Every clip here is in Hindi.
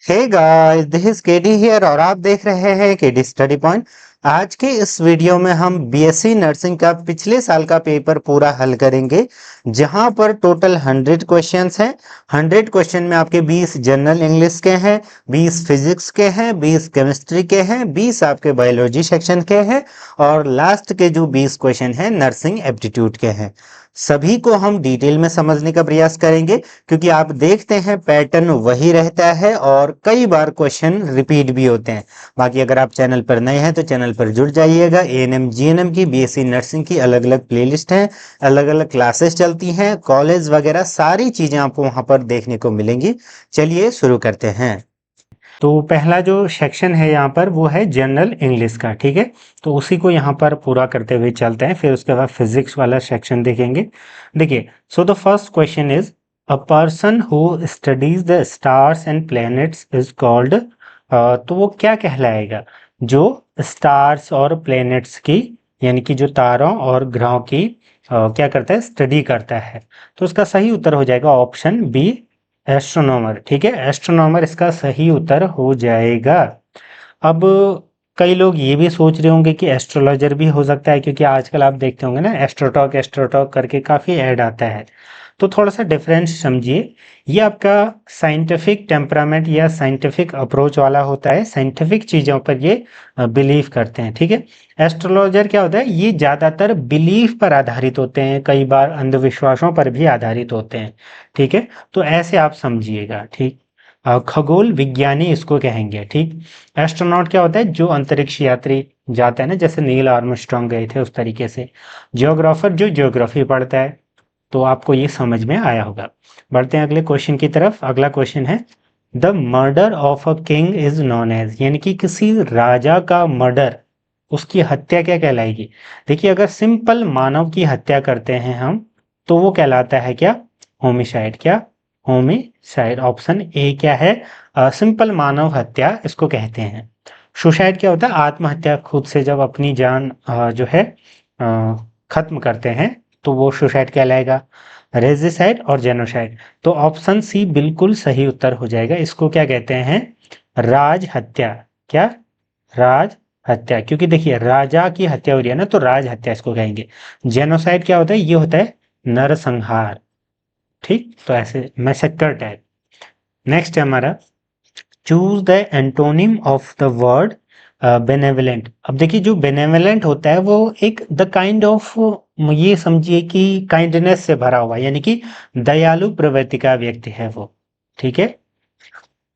Hey guys, this is KD here और आप देख रहे हैं केडी स्टडी पॉइंट। आज के इस वीडियो में हम बीएससी नर्सिंग का पिछले साल का पेपर पूरा हल करेंगे, जहां पर टोटल 100 क्वेश्चंस हैं। 100 क्वेश्चन में आपके 20 जनरल इंग्लिश के हैं, 20 फिजिक्स के हैं, 20 केमिस्ट्री के हैं, 20 आपके बायोलॉजी सेक्शन के हैं और लास्ट के जो 20 क्वेश्चन हैं नर्सिंग एप्टीट्यूड के हैं। सभी को हम डिटेल में समझने का प्रयास करेंगे, क्योंकि आप देखते हैं पैटर्न वही रहता है और कई बार क्वेश्चन रिपीट भी होते हैं। बाकी अगर आप चैनल पर नए हैं तो चैनल पर जुड़ जाइएगा। एएनएम जीएनएम की, बीएससी नर्सिंग की अलग अलग प्लेलिस्ट हैं, अलग अलग क्लासेस चलती हैं, कॉलेज वगैरह सारी चीजें आपको वहां पर देखने को मिलेंगी। चलिए शुरू करते हैं। तो पहला जो सेक्शन है यहाँ पर वो है जनरल इंग्लिश का, ठीक है। तो उसी को यहाँ पर पूरा करते हुए चलते हैं, फिर उसके बाद फिजिक्स वाला सेक्शन देखेंगे। देखिए, so the first question is a person who studies the stars and planets is called. तो वो क्या कहलाएगा जो स्टार्स और प्लैनेट्स की, यानी कि जो तारों और ग्रहों की क्या करता है, स्टडी करता है। तो उसका सही उत्तर हो जाएगा ऑप्शन बी, एस्ट्रोनॉमर। ठीक है, एस्ट्रोनॉमर इसका सही उत्तर हो जाएगा। अब कई लोग ये भी सोच रहे होंगे कि एस्ट्रोलॉजर भी हो सकता है, क्योंकि आजकल आप देखते होंगे ना, एस्ट्रोटॉक एस्ट्रोटॉक करके काफ़ी ऐड आता है। तो थोड़ा सा डिफरेंस समझिए। ये आपका साइंटिफिक टेम्परामेंट या साइंटिफिक अप्रोच वाला होता है, साइंटिफिक चीज़ों पर ये बिलीव करते हैं। ठीक है, एस्ट्रोलॉजर क्या होता है, ये ज़्यादातर बिलीफ पर आधारित होते हैं, कई बार अंधविश्वासों पर भी आधारित होते हैं। ठीक है, तो ऐसे आप समझिएगा। ठीक, खगोल विज्ञानी इसको कहेंगे। ठीक, एस्ट्रोनॉट क्या होता है, जो अंतरिक्ष यात्री जाता है ना, जैसे नील आर्मस्ट्रांग गए थे उस तरीके से। जियोग्राफर जो ज्योग्राफी पढ़ता है। तो आपको ये समझ में आया होगा। बढ़ते हैं अगले क्वेश्चन की तरफ। अगला क्वेश्चन है the murder of a king is known as, यानी कि किसी राजा का मर्डर, उसकी हत्या क्या कहलाएगी। देखिए, अगर सिंपल मानव की हत्या करते हैं हम, तो वो कहलाता है क्या, होमिसाइड। क्या, होमिसाइड। ऑप्शन ए क्या है, सिंपल मानव हत्या इसको कहते हैं। सुसाइड क्या होता है, आत्महत्या, खुद से जब अपनी जान जो है खत्म करते हैं, तो वो सुसाइड कहलाएगा। रेजिसाइड और जेनोसाइड, तो ऑप्शन सी बिल्कुल सही उत्तर हो जाएगा। इसको क्या कहते हैं, राज हत्या। क्या, राज हत्या, क्योंकि देखिए राजा की हत्या हो रही है ना, तो राज हत्या इसको कहेंगे। जेनोसाइड क्या होता है, ये होता है नरसंहार। ठीक, तो ऐसे मैसेकर टाइप। नेक्स्ट है हमारा, choose the antonym of the word benevolent. अब देखिए, जो बेनेवलेंट होता है वो एक द काइंड ऑफ, ये समझिए कि काइंडनेस से भरा हुआ, यानी कि दयालु प्रवृत्ति का व्यक्ति है वो। ठीक है,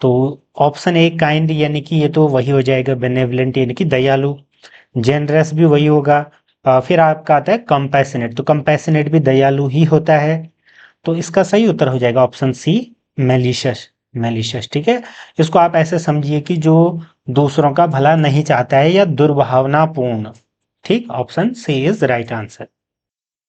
तो ऑप्शन ए काइंड, यानी कि ये तो वही हो जाएगा, बेनेवलेंट यानी कि दयालु। जेनरस भी वही होगा। फिर आपका आता है कंपैशनेट, तो कंपैशनेट भी दयालु ही होता है। तो इसका सही उत्तर हो जाएगा ऑप्शन सी, मैलिशियस। मैलिशियस, ठीक है। इसको आप ऐसे समझिए कि जो दूसरों का भला नहीं चाहता है या दुर्भावनापूर्ण। ठीक, option C is right answer.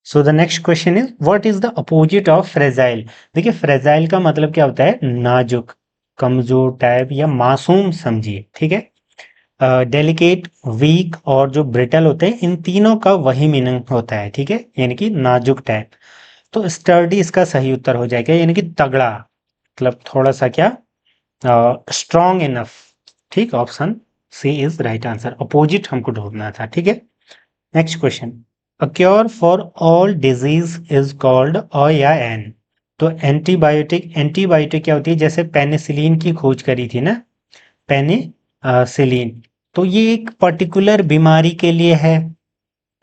So the next question is what is the opposite of fragile. देखिए, फ्रेजाइल का मतलब क्या होता है, नाजुक, कमजोर टाइप या मासूम समझिए। ठीक है, डेलिकेट, वीक और जो ब्रिटल होते हैं, इन तीनों का वही मीनिंग होता है। ठीक है, यानी कि नाजुक टाइप। तो स्टर्डी इसका सही उत्तर हो जाएगा, यानी कि तगड़ा, मतलब थोड़ा सा क्या, स्ट्रॉन्ग इनफ। ठीक, option C is right answer. Opposite हमको ढूंढना था। ठीक है, next question, a cure for all disease is called, a या एन। तो एंटीबायोटिक, एंटीबायोटिक क्या होती है, जैसे पेनिसिलिन की खोज करी थी ना, पेनिसिलिन, तो ये एक पर्टिकुलर बीमारी के लिए है।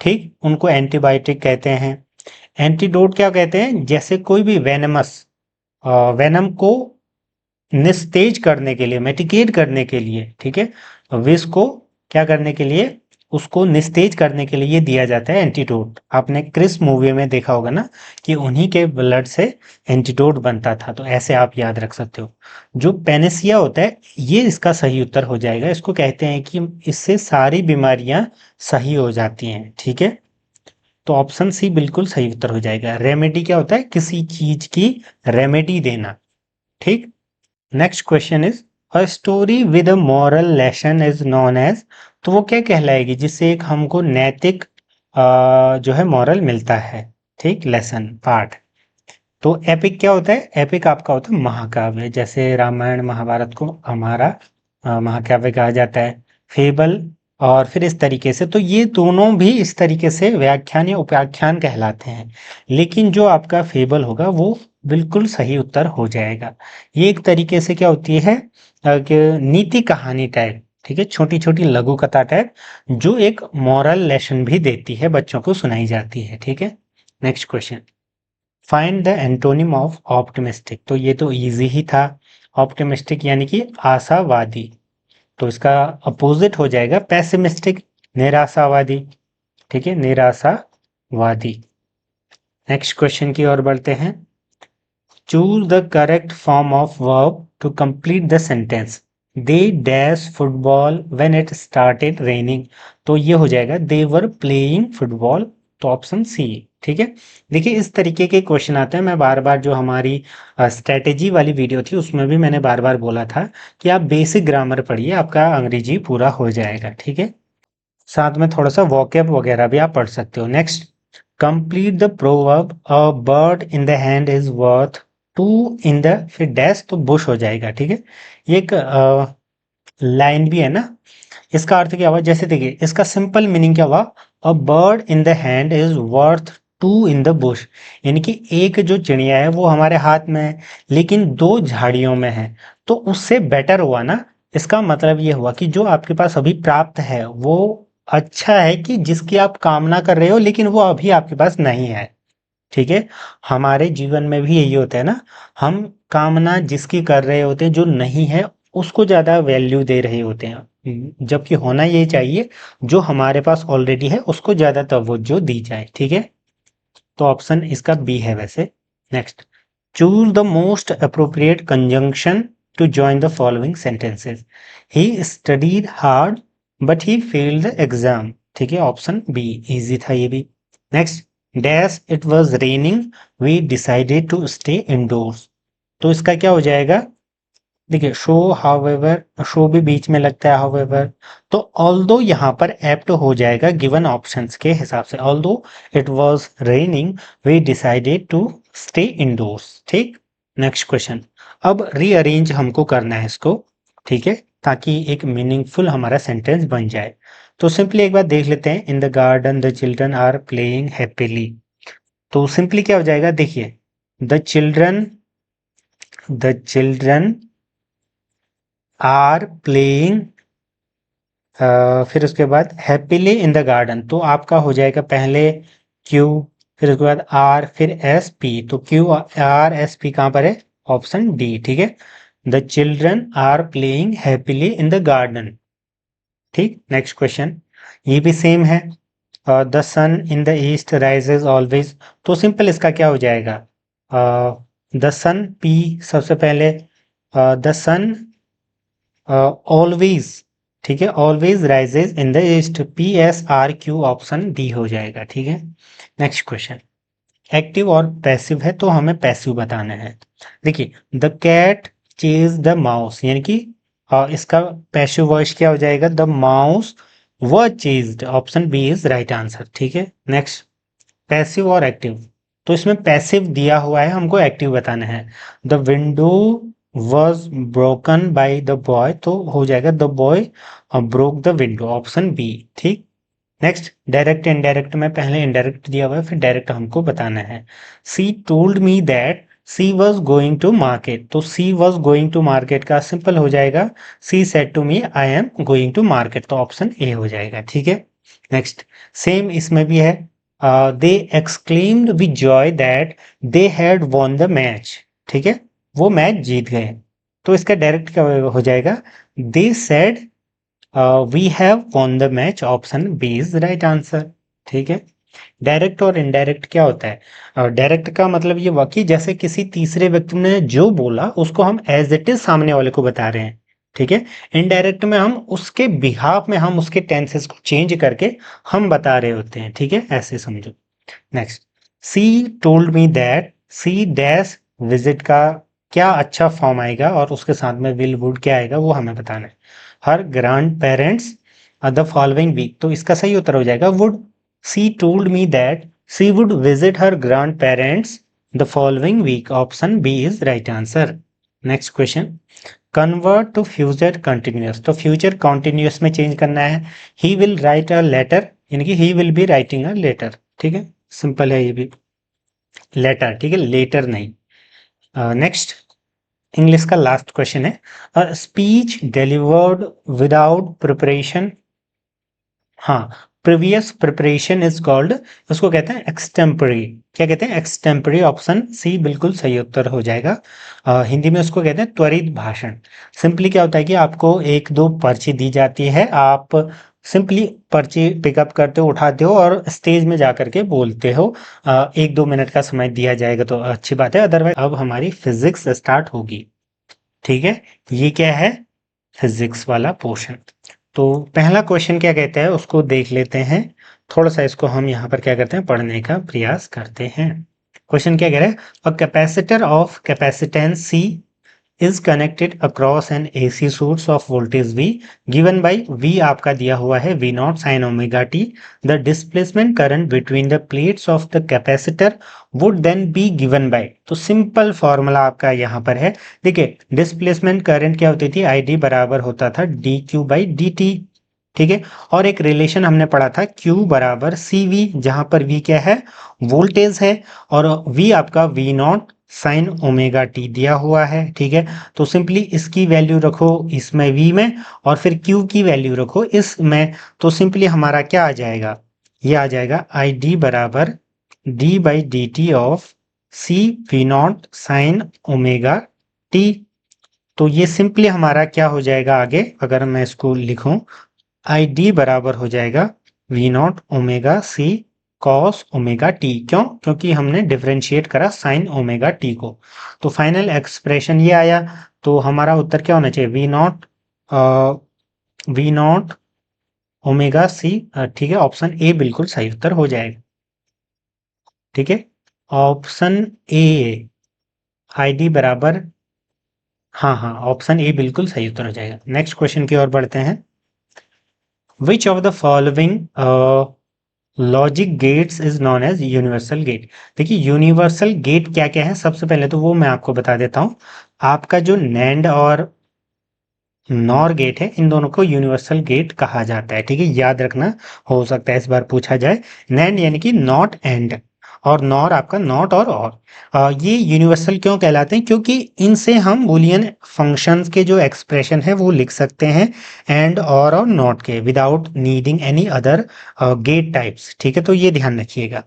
ठीक, उनको एंटीबायोटिक कहते हैं। एंटीडोट क्या कहते हैं, जैसे कोई भी वेनमस, वेनम को निस्तेज करने के लिए, मेटिकेट करने के लिए, ठीक है, विष को क्या करने के लिए, उसको निस्तेज करने के लिए ये दिया जाता है एंटीडोट। आपने क्रिस मूवी में देखा होगा ना, कि उन्हीं के ब्लड से एंटीडोट बनता था। तो ऐसे आप याद रख सकते हो। जो पेनेसिया होता है, ये इसका सही उत्तर हो जाएगा। इसको कहते हैं कि इससे सारी बीमारियां सही हो जाती हैं। ठीक है, तो ऑप्शन सी बिल्कुल सही उत्तर हो जाएगा। रेमेडी क्या होता है, किसी चीज की रेमेडी देना। ठीक, next question is a story with a moral lesson is known as. तो वो क्या कहलाएगी, जिससे एक हमको नैतिक जो है मॉरल मिलता है। ठीक, लेसन, पाठ। तो एपिक क्या होता है? एपिक आपका होता है महाकाव्य, जैसे रामायण महाभारत को हमारा महाकाव्य कहा जाता है, फेबल और फिर इस तरीके से। तो ये दोनों भी इस तरीके से व्याख्यान या उपाख्यान कहलाते हैं, लेकिन जो आपका फेबल होगा वो बिल्कुल सही उत्तर हो जाएगा। ये एक तरीके से क्या होती है कि नीति कहानी टाइप, ठीक है, छोटी छोटी लघु कथा टाइप, जो एक मॉरल लेसन भी देती है, बच्चों को सुनाई जाती है, ठीक है। Next question, find the antonym of optimistic. तो ये तो इजी ही था, ऑप्टिमिस्टिक यानी कि आशावादी, तो इसका अपोजिट हो जाएगा पेसिमिस्टिक, निराशावादी, ठीक है, निराशावादी। नेक्स्ट क्वेश्चन की ओर बढ़ते हैं, choose the correct form of verb to complete the sentence, they dash football when it started raining. तो ये हो जाएगा दे वर प्लेइंग फुटबॉल, तो ऑप्शन सी, ठीक है। देखिए इस तरीके के क्वेश्चन आते हैं, मैं बार बार जो हमारी स्ट्रेटेजी वाली वीडियो थी उसमें भी मैंने बार बार बोला था कि आप बेसिक ग्रामर पढ़िए, आपका अंग्रेजी पूरा हो जाएगा, ठीक है। साथ में थोड़ा सा वोकैब वगैरह भी आप पढ़ सकते हो। Next, complete the proverb a bird in the hand is worth two in the, फिर डैश, तो बुश हो जाएगा, ठीक है। ये एक लाइन भी है ना, इसका अर्थ क्या हुआ? जैसे देखिए इसका सिंपल मीनिंग क्या हुआ, a bird in the hand is worth two in the bush, यानी कि एक जो चिड़िया है वो हमारे हाथ में है लेकिन दो झाड़ियों में है, तो उससे बेटर हुआ ना। इसका मतलब ये हुआ कि जो आपके पास अभी प्राप्त है वो अच्छा है कि जिसकी आप कामना कर रहे हो लेकिन वो अभी आपके पास नहीं है, ठीक है। हमारे जीवन में भी यही होता है ना, हम कामना जिसकी कर रहे होते हैं जो नहीं है उसको ज्यादा वैल्यू दे रहे होते हैं, जबकि होना ये चाहिए जो हमारे पास ऑलरेडी है उसको ज्यादा तवज्जो दी जाए, ठीक है। तो ऑप्शन इसका बी है वैसे। Next, choose the most appropriate conjunction to join the following sentences, he studied hard but he failed the exam, ठीक है, ऑप्शन बी, इजी था ये भी। Next, dash it was raining we decided to stay indoors, तो इसका क्या हो जाएगा? देखिए शो हाउएवर, शो भी बीच में लगता है हाउएवर, तो ऑल्दो यहाँ पर एप्ट हो जाएगा गिवन ऑप्शंस के हिसाब से, although it was raining we decided to stay indoors, ठीक। नेक्स्ट क्वेश्चन, अब रीअरेंज हमको करना है इसको, ठीक है, ताकि एक मीनिंगफुल हमारा सेंटेंस बन जाए। तो सिंपली एक बार देख लेते हैं, in the garden the children are playing happily, तो सिंपली क्या हो जाएगा? देखिए द चिल्ड्रन आर प्लेइंग, फिर उसके बाद हैप्पीली इन द गार्डन, तो आपका हो जाएगा पहले क्यू, फिर उसके बाद आर, फिर एस पी, तो क्यू आर एस पी कहाँ पर है? ऑप्शन डी, ठीक है, the children are playing happily in the garden, ठीक। नेक्स्ट क्वेश्चन, ये भी सेम है, the sun in the east rises always, तो सिंपल इसका क्या हो जाएगा? द सन पी सबसे पहले, द सन ऑलवेज, ठीक है, always rises in the east, P S R Q, option D हो जाएगा, ठीक है। नेक्स्ट क्वेश्चन, एक्टिव और पैसिव है तो हमें पैसिव बताना है। देखिए the cat chase the mouse, यानी कि इसका पैसिव वॉइस क्या हो जाएगा? The mouse was chased, option B is right answer, ठीक है। नेक्स्ट, पैसिव और एक्टिव, तो इसमें पैसिव दिया हुआ है, हमको एक्टिव बताना है। The window was broken by the boy, तो हो जाएगा the boy broke the window, option B, ठीक। नेक्स्ट, डायरेक्ट इनडायरेक्ट में पहले इनडायरेक्ट दिया हुआ है फिर डायरेक्ट हमको बताना है। She told me that she was going to market, तो she was going to market का सिंपल हो जाएगा she said to me I am going to market, तो ऑप्शन ए हो जाएगा, ठीक है। नेक्स्ट, सेम इसमें भी है, they exclaimed with joy that they had won the match, ठीक है, वो मैच जीत गए, तो इसका डायरेक्ट क्या हो जाएगा? They said we have won the match, option B is right answer, ठीक है। डायरेक्ट और इनडायरेक्ट क्या होता है? डायरेक्ट का मतलब ये हुआ कि जैसे किसी तीसरे व्यक्ति ने जो बोला उसको हम एज इट इज सामने वाले को बता रहे हैं, ठीक है। इनडायरेक्ट में हम उसके बिहाफ में हम उसके टेंसेस को चेंज करके हम बता रहे होते हैं, ठीक है, ऐसे समझो। Next, she told me that she dash visit का क्या अच्छा फॉर्म आएगा और उसके साथ में विल वुड क्या आएगा वो हमें बताना है। Her grandparents the following week, तो इसका सही उत्तर हो जाएगा would. She told me that she would visit her grandparents the following week, option B is right answer. Next question, convert to future continuous, तो फ्यूचर कंटिन्यूअस में चेंज करना है। He will write a letter, यानी कि he will be writing a letter, ठीक है, सिंपल है ये भी, लेटर, ठीक है, लेटर नहीं। नेक्स्ट, इंग्लिश का लास्ट क्वेश्चन है, a speech delivered without preparation, हाँ, प्रीवियस प्रिपरेशन इज कॉल्ड, उसको कहते हैं एक्सटेम्परी, क्या कहते हैं, एक्सटेम्परी, ऑप्शन सी बिल्कुल सही उत्तर हो जाएगा। हिंदी में उसको कहते हैं त्वरित भाषण। सिंपली क्या होता है कि आपको एक दो पर्ची दी जाती है, आप सिंपली पर्ची पिकअप करते हो, उठाते हो और स्टेज में जा करके बोलते हो। एक दो मिनट का समय दिया जाएगा तो अच्छी बात है, अदरवाइज अब हमारी फिजिक्स स्टार्ट होगी, ठीक है। ये क्या है, फिजिक्स वाला पोर्शन। तो पहला क्वेश्चन क्या कहता है उसको देख लेते हैं, थोड़ा सा इसको हम यहाँ पर क्या करते हैं, पढ़ने का प्रयास करते हैं। क्वेश्चन क्या कह रहा है, a capacitor of capacitance C is connected across an AC source of voltage V given by V आपका दिया हुआ है V naught sin omega t, the displacement current between the plates of the capacitor would then be given by, तो सिंपल फॉर्मूला आपका यहाँ पर है। देखिए डिस्प्लेसमेंट करंट क्या होती थी, ID बराबर होता था dq बाई dt, ठीक है। और एक रिलेशन हमने पढ़ा था Q बराबर CV, जहां पर V क्या है, वोल्टेज है, और V आपका V not sine omega T दिया हुआ है, ठीक है। तो सिंपली इसकी वैल्यू रखो इसमें V में, और फिर Q की वैल्यू रखो इसमें, तो सिंपली हमारा क्या आ जाएगा, ये आ जाएगा आई डी बराबर D by D T of C V naught sine omega T. तो ये सिंपली हमारा क्या हो जाएगा आगे, अगर मैं इसको लिखूं, आई डी बराबर हो जाएगा V naught omega C cos omega T, क्यों, क्योंकि हमने डिफरेंशिएट करा साइन ओमेगा टी को। तो फाइनल एक्सप्रेशन ये आया, तो हमारा उत्तर क्या होना चाहिए, वी नॉट ओमेगा सी, ठीक है, ऑप्शन ए बिल्कुल सही उत्तर हो जाएगा, ठीक है। ऑप्शन ए आई डी बराबर, हाँ हाँ, ऑप्शन ए बिल्कुल सही उत्तर हो जाएगा। नेक्स्ट क्वेश्चन की ओर बढ़ते हैं, which of the following logic gates is known as universal gate. देखिए यूनिवर्सल गेट क्या क्या है, सबसे पहले तो वो मैं आपको बता देता हूं। आपका जो नैंड और नॉर गेट है, इन दोनों को यूनिवर्सल गेट कहा जाता है, ठीक है, याद रखना, हो सकता है इस बार पूछा जाए। नैंड यानी कि नॉट एंड, और नॉर आपका नॉट और ये यूनिवर्सल क्यों कहलाते हैं, क्योंकि इनसे हम बूलियन फंक्शंस के जो एक्सप्रेशन है वो लिख सकते हैं एंड और नॉट के, without needing any other gate types, ठीक है, तो ये ध्यान रखिएगा।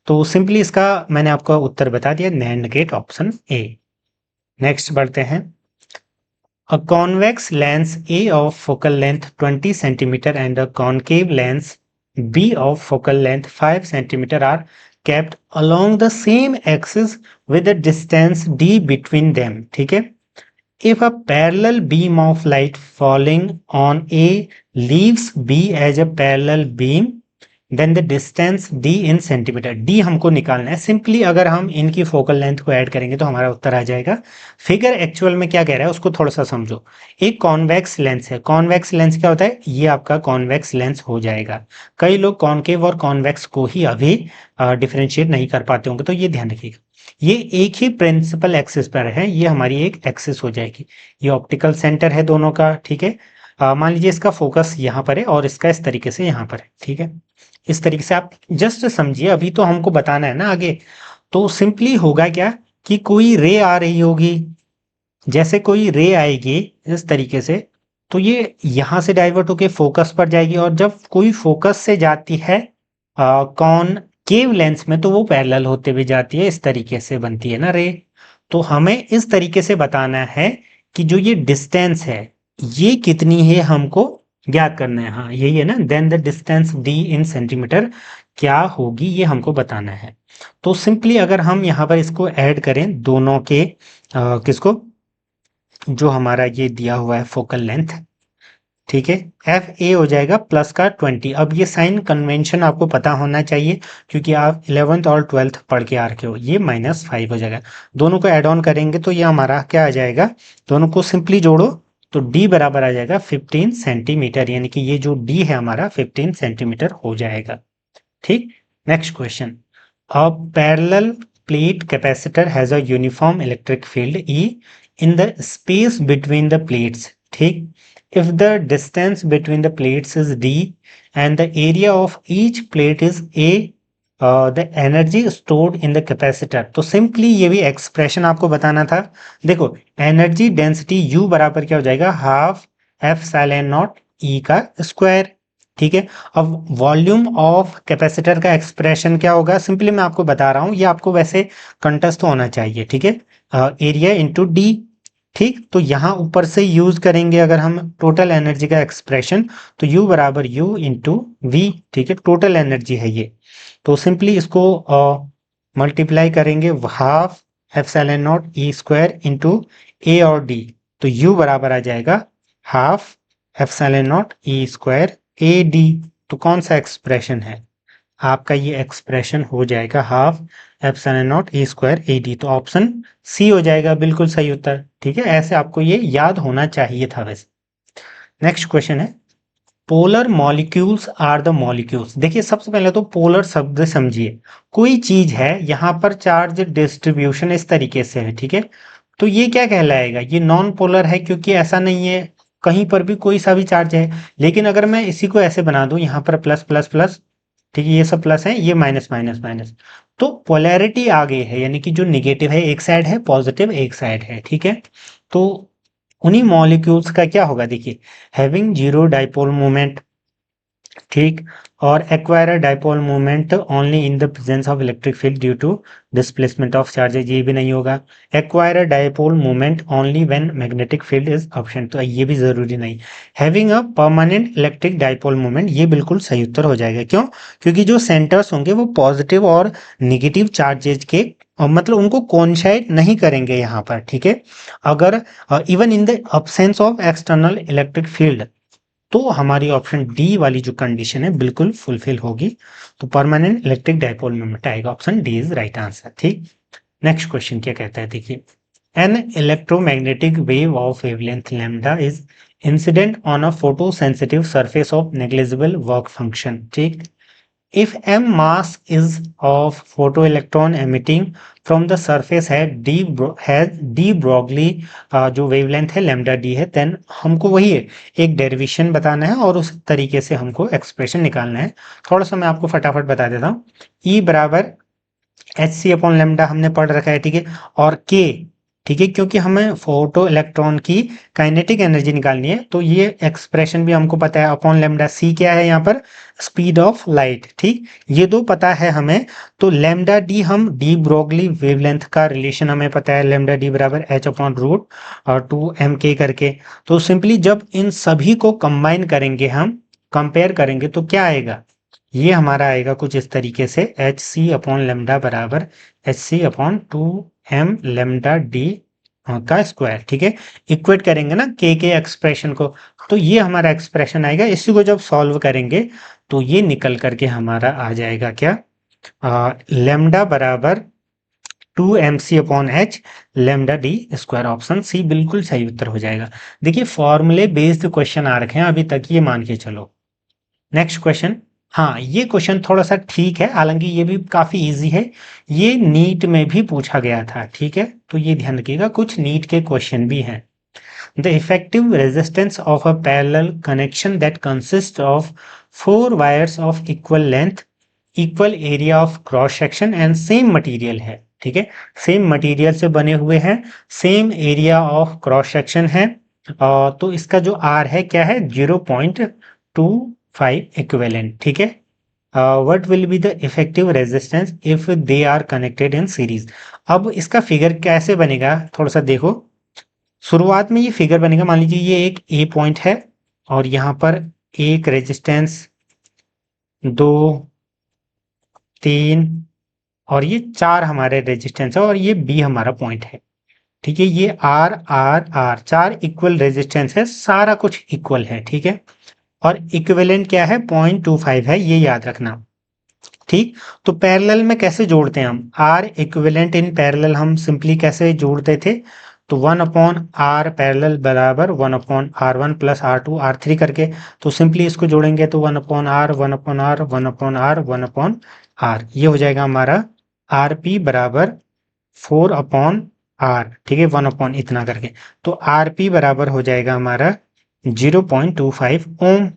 तो सिंपली इसका मैंने आपको उत्तर बता दिया, NAND gate, option A. Next बढ़ते हैं, a convex lens A of focal length 20 centimeter and a concave lens B of focal length 5 centimeter are kept along the same axis with a distance d between them, ठीक है। If a parallel beam of light falling on A leaves B as a parallel beam, then the distance D in centimetre, D हमको निकालना है। सिंपली अगर हम इनकी फोकल लेंथ को ऐड करेंगे तो हमारा उत्तर आ जाएगा। फिगर एक्चुअल में क्या कह रहा है उसको थोड़ा सा समझो। एक कॉन्वेक्स लेंस है, कॉन्वेक्स लेंस क्या होता है, ये आपका कॉन्वेक्स लेंस हो जाएगा। कई लोग कॉन्केव और कॉन्वेक्स को ही अभी डिफरेंशिएट नहीं कर पाते होंगे, तो ये ध्यान रखिएगा। ये एक ही प्रिंसिपल एक्सिस पर है, ये हमारी एक एक्सिस हो जाएगी। ये ऑप्टिकल सेंटर है दोनों का, ठीक है। मान लीजिए इसका फोकस यहाँ पर है और इसका इस तरीके से यहाँ पर है, ठीक है। इस तरीके से आप जस्ट समझिए, अभी तो हमको बताना है ना आगे। तो सिंपली होगा क्या कि कोई रे आ रही होगी, जैसे कोई रे आएगी इस तरीके से, तो ये यहां से डाइवर्ट होके फोकस पर जाएगी, और जब कोई फोकस से जाती है कॉनकेव लेंस में, तो वो पैरेलल होते हुए जाती है, इस तरीके से बनती है ना रे। तो हमें इस तरीके से बताना है कि जो ये डिस्टेंस है ये कितनी है, हमको ज्ञात करना है। हाँ यही है ना, then the distance D in centimetre क्या होगी ये हमको बताना है। तो सिंपली अगर हम यहाँ पर इसको ऐड करें दोनों के किसको, जो हमारा ये दिया हुआ है फोकल लेंथ, ठीक है, एफ ए हो जाएगा प्लस का 20। अब ये साइन कन्वेंशन आपको पता होना चाहिए, क्योंकि आप 11th और 12th पढ़ के आ रखे हो। ये -5 हो जाएगा, दोनों को ऐड ऑन करेंगे तो ये हमारा क्या आ जाएगा, दोनों को सिंपली जोड़ो तो d बराबर आ जाएगा 15 सेंटीमीटर, यानी कि ये जो d है हमारा 15 सेंटीमीटर हो जाएगा, ठीक। Next question, a parallel plate capacitor has a uniform electric field E in the space between the plates, ठीक, if the distance between the plates is D and the area of each plate is A, the energy stored in the capacitor। तो सिंपली ये भी एक्सप्रेशन आपको बताना था। देखो एनर्जी डेंसिटी U बराबर क्या हो जाएगा, हाफ एप्सिलॉन नॉट E का स्क्वायर, ठीक है। अब वॉल्यूम ऑफ कैपेसिटर का एक्सप्रेशन क्या होगा, सिंपली मैं आपको बता रहा हूं, ये आपको वैसे कंटस्ट होना चाहिए, ठीक है, एरिया इंटू डी, ठीक। तो यहां ऊपर से यूज करेंगे अगर हम टोटल एनर्जी का एक्सप्रेशन, तो U बराबर U इंटू वी, ठीक है, टोटल एनर्जी है ये। तो सिंपली इसको मल्टीप्लाई करेंगे half epsilon nought E square into A और डी, तो U बराबर आ जाएगा half epsilon nought E square A D. तो कौन सा एक्सप्रेशन है आपका, ये एक्सप्रेशन हो जाएगा half epsilon nought E square A D. तो ऑप्शन सी हो जाएगा बिल्कुल सही उत्तर, ठीक है। ऐसे आपको ये याद होना चाहिए था वैसे। नेक्स्ट क्वेश्चन है, polar molecules are the molecules. देखिए सबसे पहले तो पोलर शब्द समझिए, कोई चीज है यहाँ पर चार्ज डिस्ट्रीब्यूशन इस तरीके से है, ठीक है, तो ये क्या कहलाएगा, ये नॉन पोलर है, क्योंकि ऐसा नहीं है कहीं पर भी कोई सा भी चार्ज है। लेकिन अगर मैं इसी को ऐसे बना दूं, यहाँ पर प्लस प्लस प्लस, ठीक है, ये सब प्लस है, ये माइनस माइनस माइनस, तो पोलैरिटी आ गई है, यानी कि जो निगेटिव है एक साइड है, पॉजिटिव एक साइड है, ठीक है। तो उन्हीं मॉलिक्यूल्स का क्या होगा, देखिए हैविंग जीरो डाइपोल मोमेंट, ठीक, और acquire dipole moment only in the presence of electric field due to displacement of charges, ये भी नहीं होगा। Acquire dipole moment only when magnetic field is absent, तो ये भी जरूरी नहीं। Having a permanent electric dipole moment, ये बिल्कुल सही उत्तर हो जाएगा। क्यों, क्योंकि जो सेंटर्स होंगे वो पॉजिटिव और निगेटिव चार्जेज के मतलब उनको कोइंसाइड नहीं करेंगे यहाँ पर, ठीक है। अगर even in the absence of external electric field, तो हमारी ऑप्शन डी वाली जो कंडीशन है बिल्कुल फुलफिल होगी। तो परमानेंट इलेक्ट्रिक डाइपोल मोमेंट आएगा, option D is right answer, ठीक। नेक्स्ट क्वेश्चन क्या कहता है, देखिए an electromagnetic wave of wavelength lambda is incident on a photo sensitive surface of negligible work function, ठीक। If m mass is of photoelectron emitting from the surface has d Broglie जो वेवलेंथ है लैम्डा डी है, देन हमको वही है एक डेरिवेशन बताना है और उस तरीके से हमको एक्सप्रेशन निकालना है। थोड़ा सा मैं आपको फटाफट बता देता हूँ। E बराबर एच सी अपॉन लैम्डा हमने पढ़ रखा है, ठीक है, और के, ठीक है, क्योंकि हमें फोटो इलेक्ट्रॉन की काइनेटिक एनर्जी निकालनी है, तो ये एक्सप्रेशन भी हमको पता है। अपॉन लैम्डा सी क्या है यहाँ पर, स्पीड ऑफ लाइट, ठीक, ये दो पता है हमें। तो लैम्डा डी हम डी ब्रोगली वेवलेंथ का रिलेशन हमें पता है, लैम्डा डी बराबर एच अपॉन रूट और 2m k करके। तो सिंपली जब इन सभी को कंबाइन करेंगे, हम कंपेयर करेंगे, तो क्या आएगा, ये हमारा आएगा कुछ इस तरीके से, एच सी अपॉन लेमडा बराबर H C upon 2m lambda D का स्क्वायर, ठीक है। इक्वेट करेंगे ना के एक्सप्रेशन को, तो ये हमारा एक्सप्रेशन आएगा। इसी को जब सॉल्व करेंगे तो ये निकल करके हमारा आ जाएगा क्या, लेमडा बराबर 2mc upon H lambda D square, option C बिल्कुल सही उत्तर हो जाएगा। देखिए फॉर्मूले बेस्ड क्वेश्चन आ रखे हैं अभी तक, ये मान के चलो। नेक्स्ट क्वेश्चन, हाँ ये क्वेश्चन थोड़ा सा ठीक है, हालांकि ये भी काफी इजी है, ये नीट में भी पूछा गया था, ठीक है, तो ये ध्यान रखिएगा, कुछ नीट के क्वेश्चन भी हैं। The effective resistance of a parallel connection that consist of 4 wires of equal length, equal area of cross section and same material है, ठीक है, सेम मटेरियल से बने हुए हैं, same area of cross section है, तो इसका जो आर है क्या है, 0.25 इक्विवेलेंट, ठीक है। What will be the effective resistance if they are connected in series. अब इसका फिगर कैसे बनेगा, थोड़ा सा देखो। शुरुआत में ये फिगर बनेगा, मान लीजिए ये एक ए पॉइंट है और यहाँ पर एक रेजिस्टेंस, 2 3 और ये 4 हमारे रेजिस्टेंस है और ये बी हमारा पॉइंट है, ठीक है। ये R R R 4 equal resistance है, सारा कुछ इक्वल है, ठीक है। और इक्विवेलेंट क्या है, 0.25 है, ये याद रखना, ठीक। तो पैरेलल में कैसे जोड़ते हैं हम, आर इक्विवेलेंट इन पैरेलल हम सिंपली कैसे जोड़ते थे, तो 1 अपॉन आर पैरेलल बराबर 1 upon R1 plus R2 R3 करके, तो सिंपली इसको जोड़ेंगे तो 1 upon R 1 upon R 1 upon R 1 upon R, ये हो जाएगा हमारा आर पी बराबर 4/r, ठीक है, 1 इतना करके। तो आर पी बराबर हो जाएगा हमारा 0.25 ओम।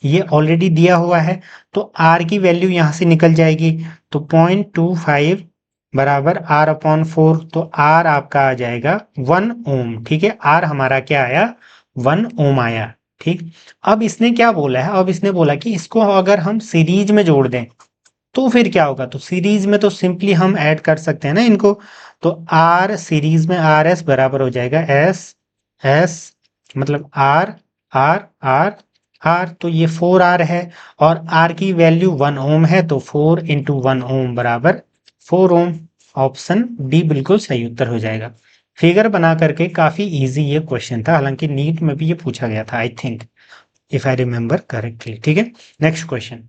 ये ऑलरेडी दिया हुआ है, तो आर की वैल्यू यहां से निकल जाएगी। तो 0.25 बराबर r/4, तो आर आपका आ जाएगा 1 ओम। ठीक है, आर हमारा क्या आया, 1 ओम आया। ठीक, अब इसने क्या बोला है, अब इसने बोला कि इसको अगर हम सीरीज में जोड़ दें तो फिर क्या होगा। तो सीरीज में तो सिंपली हम ऐड कर सकते हैं ना इनको। तो आर सीरीज में आर एस बराबर हो जाएगा एस एस, मतलब आर आर आर आर, तो ये 4r है और r की वैल्यू 1 ओम है, तो 4 × 1 ओम बराबर 4 ओम। ऑप्शन डी बिल्कुल सही उत्तर हो जाएगा। फिगर बना करके काफी इजी ये क्वेश्चन था, हालांकि नीट में भी ये पूछा गया था, I think, if I remember correctly. ठीक है, next question.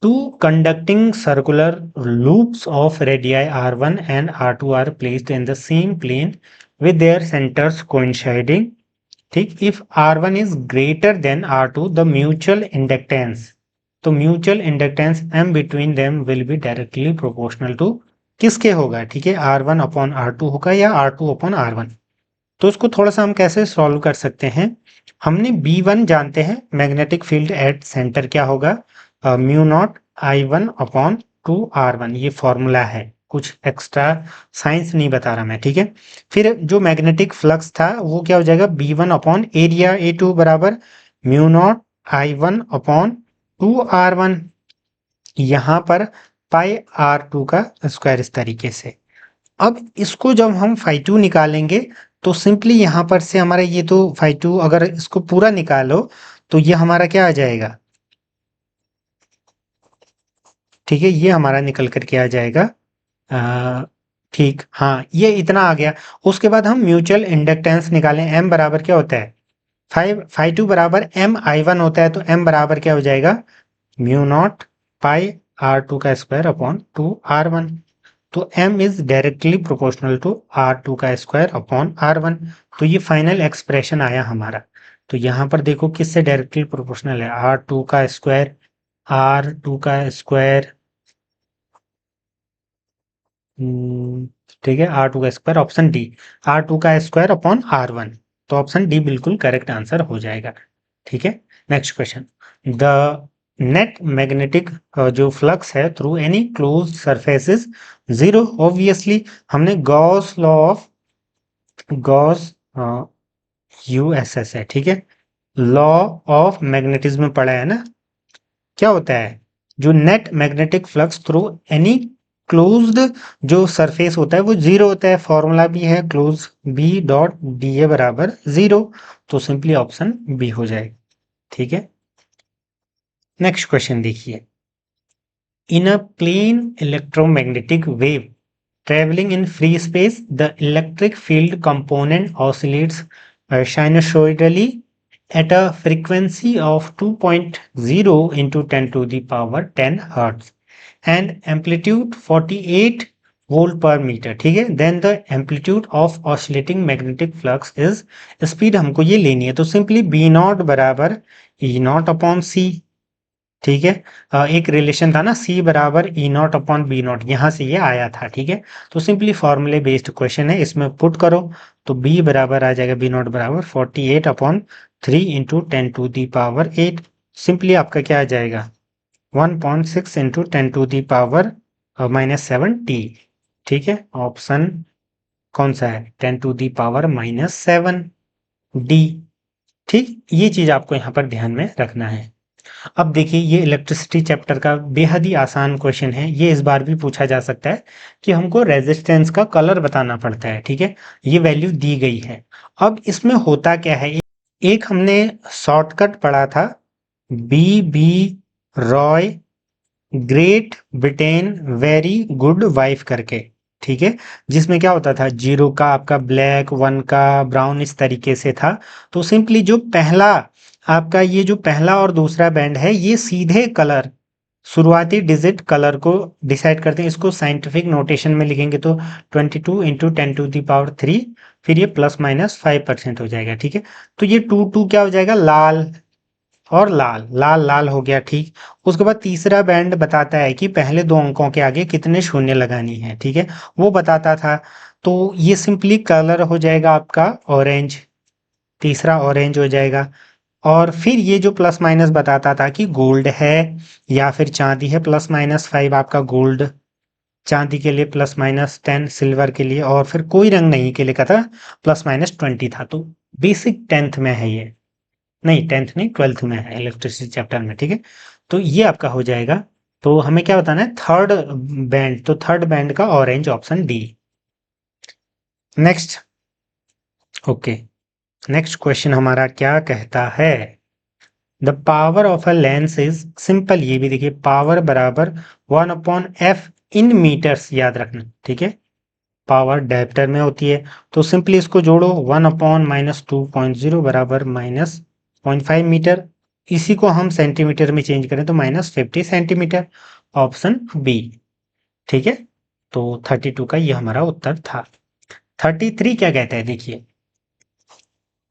Two conducting circular loops of radii r1 and r2 are placed in the same plane with their centers coinciding. ठीक, if r1 is greater than r2, the mutual inductance, तो mutual inductance m between them will be directly proportional to किसके होगा। ठीक है, r1/r2 होगा या r2/r1। तो इसको थोड़ा सा हम कैसे सॉल्व कर सकते हैं। हमने B1 जानते हैं, मैग्नेटिक फील्ड एट सेंटर क्या होगा, μ0I1/2r1, ये फॉर्मूला है, कुछ एक्स्ट्रा साइंस नहीं बता रहा मैं। ठीक है, फिर जो मैग्नेटिक फ्लक्स था वो क्या हो जाएगा, B1/एरिया A2 बराबर μ0I1/2r1, यहाँ पर πr2 का स्क्वायर, इस तरीके से। अब इसको जब हम φ2 निकालेंगे तो सिंपली यहां पर से हमारा ये तो φ2, अगर इसको पूरा निकालो तो ये हमारा क्या आ जाएगा, ठीक है, ये हमारा निकल करके आ जाएगा। ठीक, हाँ, ये इतना आ गया। उसके बाद हम म्यूचुअल इंडक्टेंस निकालें, m बराबर क्या होता है, φ2 बराबर m/1 होता है, तो m बराबर क्या हो जाएगा, μ0πr2 का स्क्वायर अपॉन 2r1। तो m is directly proportional to r2 का स्क्वायर अपॉन r1। तो ये फाइनल एक्सप्रेशन आया हमारा। तो यहां पर देखो किससे डायरेक्टली प्रोपोर्शनल है, r2 का स्क्वायर, r2 का स्क्वायर, ठीक है, r2 का स्क्वायर, ऑप्शन डी, r2 का स्क्वायर अपॉन r1। तो ऑप्शन डी बिल्कुल करेक्ट आंसर हो जाएगा। ठीक है, next question. The net magnetic जो फ्लक्स है through any close surface is 0। Obviously हमने Gauss law of Gauss use है, ठीक है, लॉ ऑफ मैग्नेटिज्म में पढ़ा है ना। क्या होता है, जो net magnetic flux through any closed जो सरफेस होता है वो 0 होता है। फॉर्मूला भी है close B dot D A बराबर 0। तो सिंपली ऑप्शन बी हो जाएगा। ठीक है, नेक्स्ट क्वेश्चन देखिए। In a plane electromagnetic wave traveling in free space, the electric field component oscillates sinusoidally at a frequency of 2.0 into 10 to the power 10 hertz and amplitude 48 volt per meter। ठीक है, then the amplitude of oscillating magnetic flux is, speed हमको ये लेनी है, तो सिंपली बी नॉट बराबर ई नॉट अपॉन सी। ठीक है, एक रिलेशन था ना, C बराबर ई नॉट अपॉन बी नॉट, यहां से ये आया था। ठीक है, तो सिंपली फॉर्मूले बेस्ड क्वेश्चन है, इसमें पुट करो तो B बराबर आ जाएगा, बी नॉट बराबर 48/3 into 10 to the power 8। Simply आपका क्या आ जाएगा, 1.6 into 10 to the power -7t। ठीक है, ऑप्शन कौन सा है, 10 टू दी पावर -7 डी। ठीक, ये चीज आपको यहाँ पर ध्यान में रखना है। अब देखिए, ये इलेक्ट्रिसिटी चैप्टर का बेहद ही आसान क्वेश्चन है। ये इस बार भी पूछा जा सकता है कि हमको रेजिस्टेंस का कलर बताना पड़ता है। ठीक है, ये वैल्यू दी गई है। अब इसमें होता क्या है, एक हमने शॉर्टकट पढ़ा था, B B Roy Great Britain very good wife करके। ठीक है, जिसमें क्या होता था, 0 का आपका ब्लैक, 1 का ब्राउन, इस तरीके से था। तो सिंपली जो पहला आपका ये जो पहला और दूसरा बैंड है, ये सीधे कलर, शुरुआती डिजिट कलर को डिसाइड करते हैं। इसको साइंटिफिक नोटेशन में लिखेंगे तो 22 इंटू 10 टू दी पावर 3, फिर ये ±5% हो जाएगा। ठीक है, तो ये 2 2 क्या हो जाएगा, लाल, और लाल लाल लाल हो गया, ठीक। उसके बाद तीसरा बैंड बताता है कि पहले दो अंकों के आगे कितने शून्य लगानी है, ठीक है, वो बताता था। तो ये सिंपली कलर हो जाएगा आपका ऑरेंज, तीसरा ऑरेंज हो जाएगा। और फिर ये जो प्लस माइनस बताता था कि गोल्ड है या फिर चांदी है, +-5 आपका गोल्ड, चांदी के लिए +-10, सिल्वर के लिए, और फिर कोई रंग नहीं के लिए का था +-20 था। तो बेसिक 10th में है ये, नहीं 10th नहीं 12th में है इलेक्ट्रिसिटी चैप्टर में, ठीक है। तो ये आपका हो जाएगा। तो हमें क्या बताना है, थर्ड बैंड, तो थर्ड बैंड का orange, option D. Next, okay, next question हमारा क्या कहता है, the power of a lens is simple. ये भी देखिए, पावर बराबर 1/f इन मीटर्स, याद रखना, ठीक है। पावर डायप्टर में होती है, तो सिंपली इसको जोड़ो, 1/-2.0 बराबर -0.5 मीटर। इसी को हम सेंटीमीटर में चेंज करें तो -50 सेंटीमीटर, ऑप्शन बी, ठीक है। तो 32 का ये हमारा उत्तर था। 33 क्या कहता है, देखिए,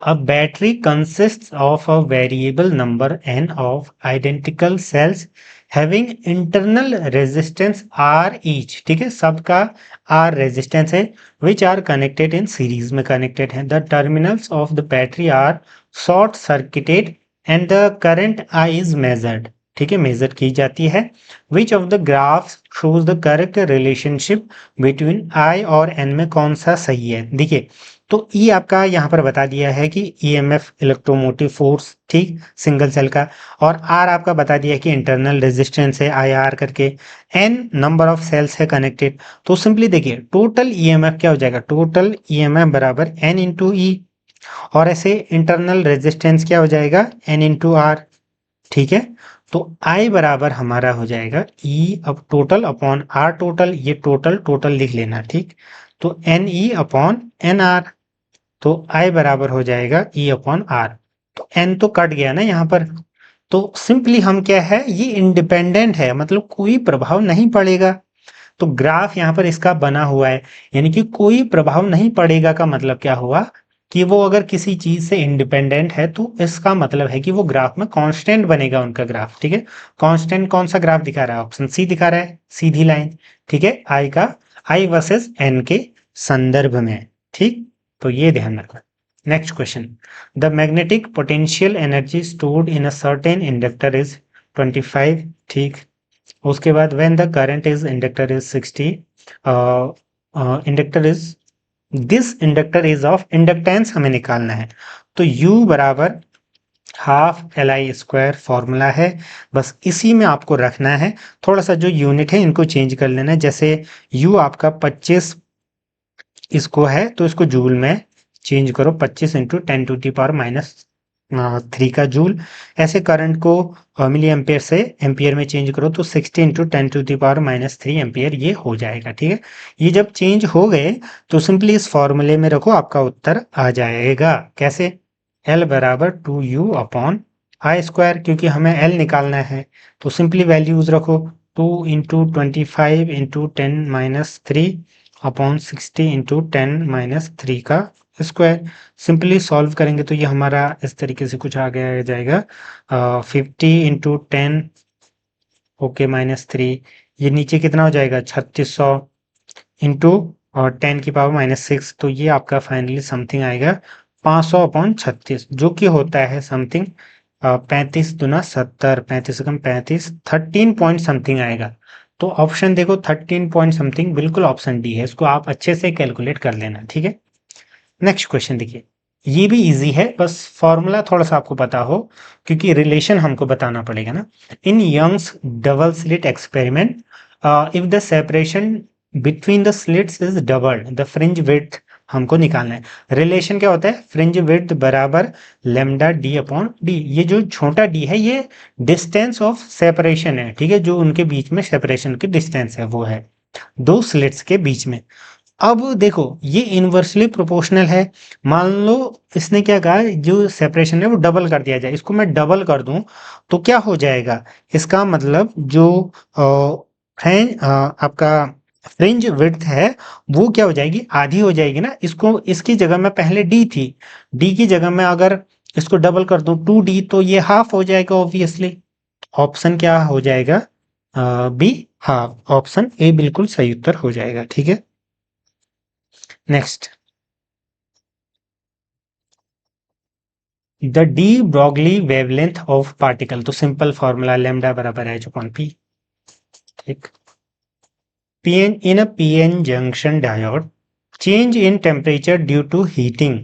a battery consists of a variable number n of identical cells having internal resistance R each, ठीक है, सबका R रेजिस्टेंस है, which are connected in series में connected हैं। The terminals of the battery are short circuited and the current I is measured, ठीक है, मेजर की जाती है। Which of the graphs shows the correct relationship between I और N में कौन सा सही है, देखिए। तो ई आपका यहाँ पर बता दिया है कि ईएमएफ, इलेक्ट्रोमोटिव फोर्स, ठीक, सिंगल सेल का। और आर आपका बता दिया है कि इंटरनल रेजिस्टेंस है, आई आर करके। एन नंबर ऑफ सेल्स है कनेक्टेड। तो सिंपली देखिए, टोटल ईएमएफ क्या हो जाएगा, टोटल ईएमएफ बराबर एन इंटू ई, और ऐसे इंटरनल रेजिस्टेंस क्या हो जाएगा, एन इंटू आर, ठीक है। तो आई बराबर हमारा हो जाएगा ई अब टोटल अपॉन आर टोटल, ये टोटल टोटल लिख लेना, ठीक। तो N E upon N R, तो I बराबर हो जाएगा E अपॉन आर। तो N तो कट गया ना यहाँ पर। तो सिंपली हम क्या है, ये इंडिपेंडेंट है, मतलब कोई प्रभाव नहीं पड़ेगा। तो ग्राफ यहाँ पर इसका बना हुआ है, यानी कि कोई प्रभाव नहीं पड़ेगा का मतलब क्या हुआ कि वो अगर किसी चीज से इंडिपेंडेंट है तो इसका मतलब है कि वो ग्राफ में कांस्टेंट बनेगा उनका ग्राफ, ठीक है। कांस्टेंट कौन सा ग्राफ दिखा रहा है, ऑप्शन सी दिखा रहा है, सीधी लाइन, ठीक है, आई का, आई वर्सेस एन के संदर्भ में, ठीक। तो ये ध्यान रखना। Next question, the magnetic potential energy stored in a certain inductor is 25, ठीक। उसके बाद when the current is inductor is 60, inductor is, this inductor is of inductance हमें निकालना है। तो U बराबर हाफ LI² फॉर्मूला है, बस इसी में आपको रखना है। थोड़ा सा जो यूनिट है इनको चेंज कर लेना है, जैसे U आपका 25 इसको है तो इसको जूल में चेंज करो, 25 इंटू 10⁻³ का जूल। ऐसे करंट को मिली एम्पेयर से एम्पियर में चेंज करो तो 60 इंटू 10⁻³ एम्पियर ये हो जाएगा, ठीक है। ये जब चेंज हो गए तो सिंपली इस फॉर्मूले में रखो, आपका उत्तर आ जाएगा। कैसे, L बराबर 2U अपॉन I², क्योंकि हमें L निकालना है तो सिंपली वैल्यूज रखो, 2 इंटू 25 इंटू 10⁻³ अपॉन 60 इंटू 10⁻³ का स्क्वायर। सिंपली सॉल्व करेंगे तो ये हमारा इस तरीके से कुछ आ गया जाएगा, 50 इंटू 10 ओके -3, ये नीचे कितना हो जाएगा 3600 इंटू और 10⁻⁻6, तो ये आपका फाइनली समथिंग आएगा 500 अपॉन 36, जो कि होता है समथिंग 35 दूना 70, 35 कम 35, 13 पॉइंट समथिंग आएगा। तो ऑप्शन देखो 13 पॉइंट समथिंग, बिल्कुल ऑप्शन डी है, इसको आप अच्छे से कैलकुलेट कर लेना, ठीक है। नेक्स्ट क्वेश्चन देखिए, ये भी इजी है, बस फॉर्मूला थोड़ा सा आपको पता हो, क्योंकि रिलेशन हमको बताना पड़ेगा ना। In Young's double slit experiment, if the separation between the slits is doubled, the fringe width हमको निकालना है। रिलेशन क्या होता है, फ्रिंज विड्थ बराबर लेमडा डी अपॉन डी। ये जो छोटा डी है ये डिस्टेंस ऑफ सेपरेशन है, ठीक है, जो उनके बीच में सेपरेशन की डिस्टेंस है वो है दो स्लिट्स के बीच में। अब देखो ये इनवर्सली प्रोपोर्शनल है, मान लो इसने क्या कहा, जो सेपरेशन है वो डबल कर दिया जाए, इसको मैं डबल कर दूं तो क्या हो जाएगा, इसका मतलब जो आपका फ्रिंज विड्थ है वो क्या हो जाएगी, आधी हो जाएगी ना। इसको, इसकी जगह में पहले डी थी, डी की जगह में अगर इसको डबल कर दूं 2D तो ये हाफ हो जाएगा ऑब्वियसली। ऑप्शन क्या हो जाएगा? Be half. ऑप्शन ए बिल्कुल सही उत्तर हो जाएगा। ठीक है, next, the de Broglie wavelength of particle, तो सिंपल फॉर्मूला लैम्डा बराबर एच अपॉन पी। ठीक, PN in a PN junction diode change in temperature due to heating.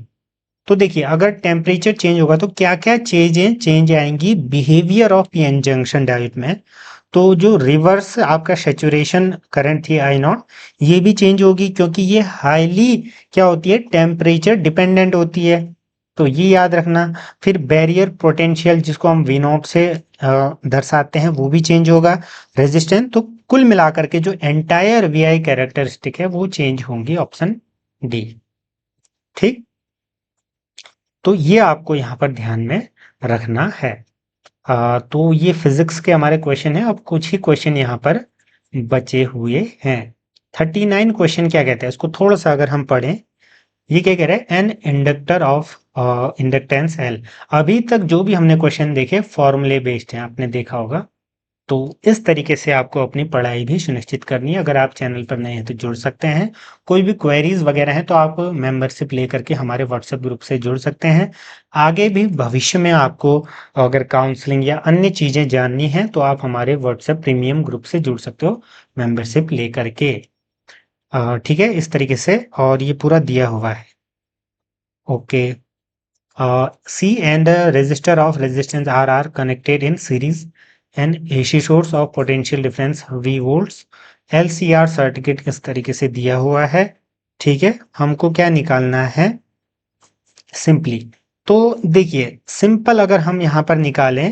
तो देखिए अगर टेम्परेचर चेंज होगा तो क्या क्या चेंज आएंगी behaviour of PN junction diode में। तो जो रिवर्स आपका सेचुरेशन करंट थी आई नॉट, ये भी चेंज होगी क्योंकि ये हाईली क्या होती है, टेम्परेचर डिपेंडेंट होती है, तो ये याद रखना। फिर बैरियर पोटेंशियल जिसको हम वी नॉट से दर्शाते हैं वो भी चेंज होगा, रेजिस्टेंस। तो कुल मिलाकर के जो एंटायर वी आई कैरेक्टरिस्टिक है वो चेंज होंगी, ऑप्शन डी। ठीक, तो ये आपको यहाँ पर ध्यान में रखना है। तो ये फिजिक्स के हमारे क्वेश्चन है। अब कुछ ही क्वेश्चन यहाँ पर बचे हुए हैं। 39 क्वेश्चन क्या कहते हैं इसको थोड़ा सा अगर हम पढ़ें, ये क्या कह रहा है, an inductor of inductance L. अभी तक जो भी हमने क्वेश्चन देखे फॉर्मूले बेस्ड हैं, आपने देखा होगा। तो इस तरीके से आपको अपनी पढ़ाई भी सुनिश्चित करनी है। अगर आप चैनल पर नए हैं तो जुड़ सकते हैं। कोई भी क्वेरीज वगैरह हैं तो आप मेंबरशिप लेकर के हमारे व्हाट्सएप ग्रुप से जुड़ सकते हैं। आगे भी भविष्य में आपको अगर काउंसलिंग या अन्य चीजें जाननी है तो आप हमारे व्हाट्सएप प्रीमियम ग्रुप से जुड़ सकते हो मेंबरशिप लेकर के। ठीक है, इस तरीके से, और ये पूरा दिया हुआ है। Okay, C and a resistor of resistance R are connected in series and AC source of potential difference V volts। LCR circuit इस तरीके से दिया हुआ है। ठीक है, हमको क्या निकालना है सिंपली। तो देखिए सिंपल अगर हम यहाँ पर निकालें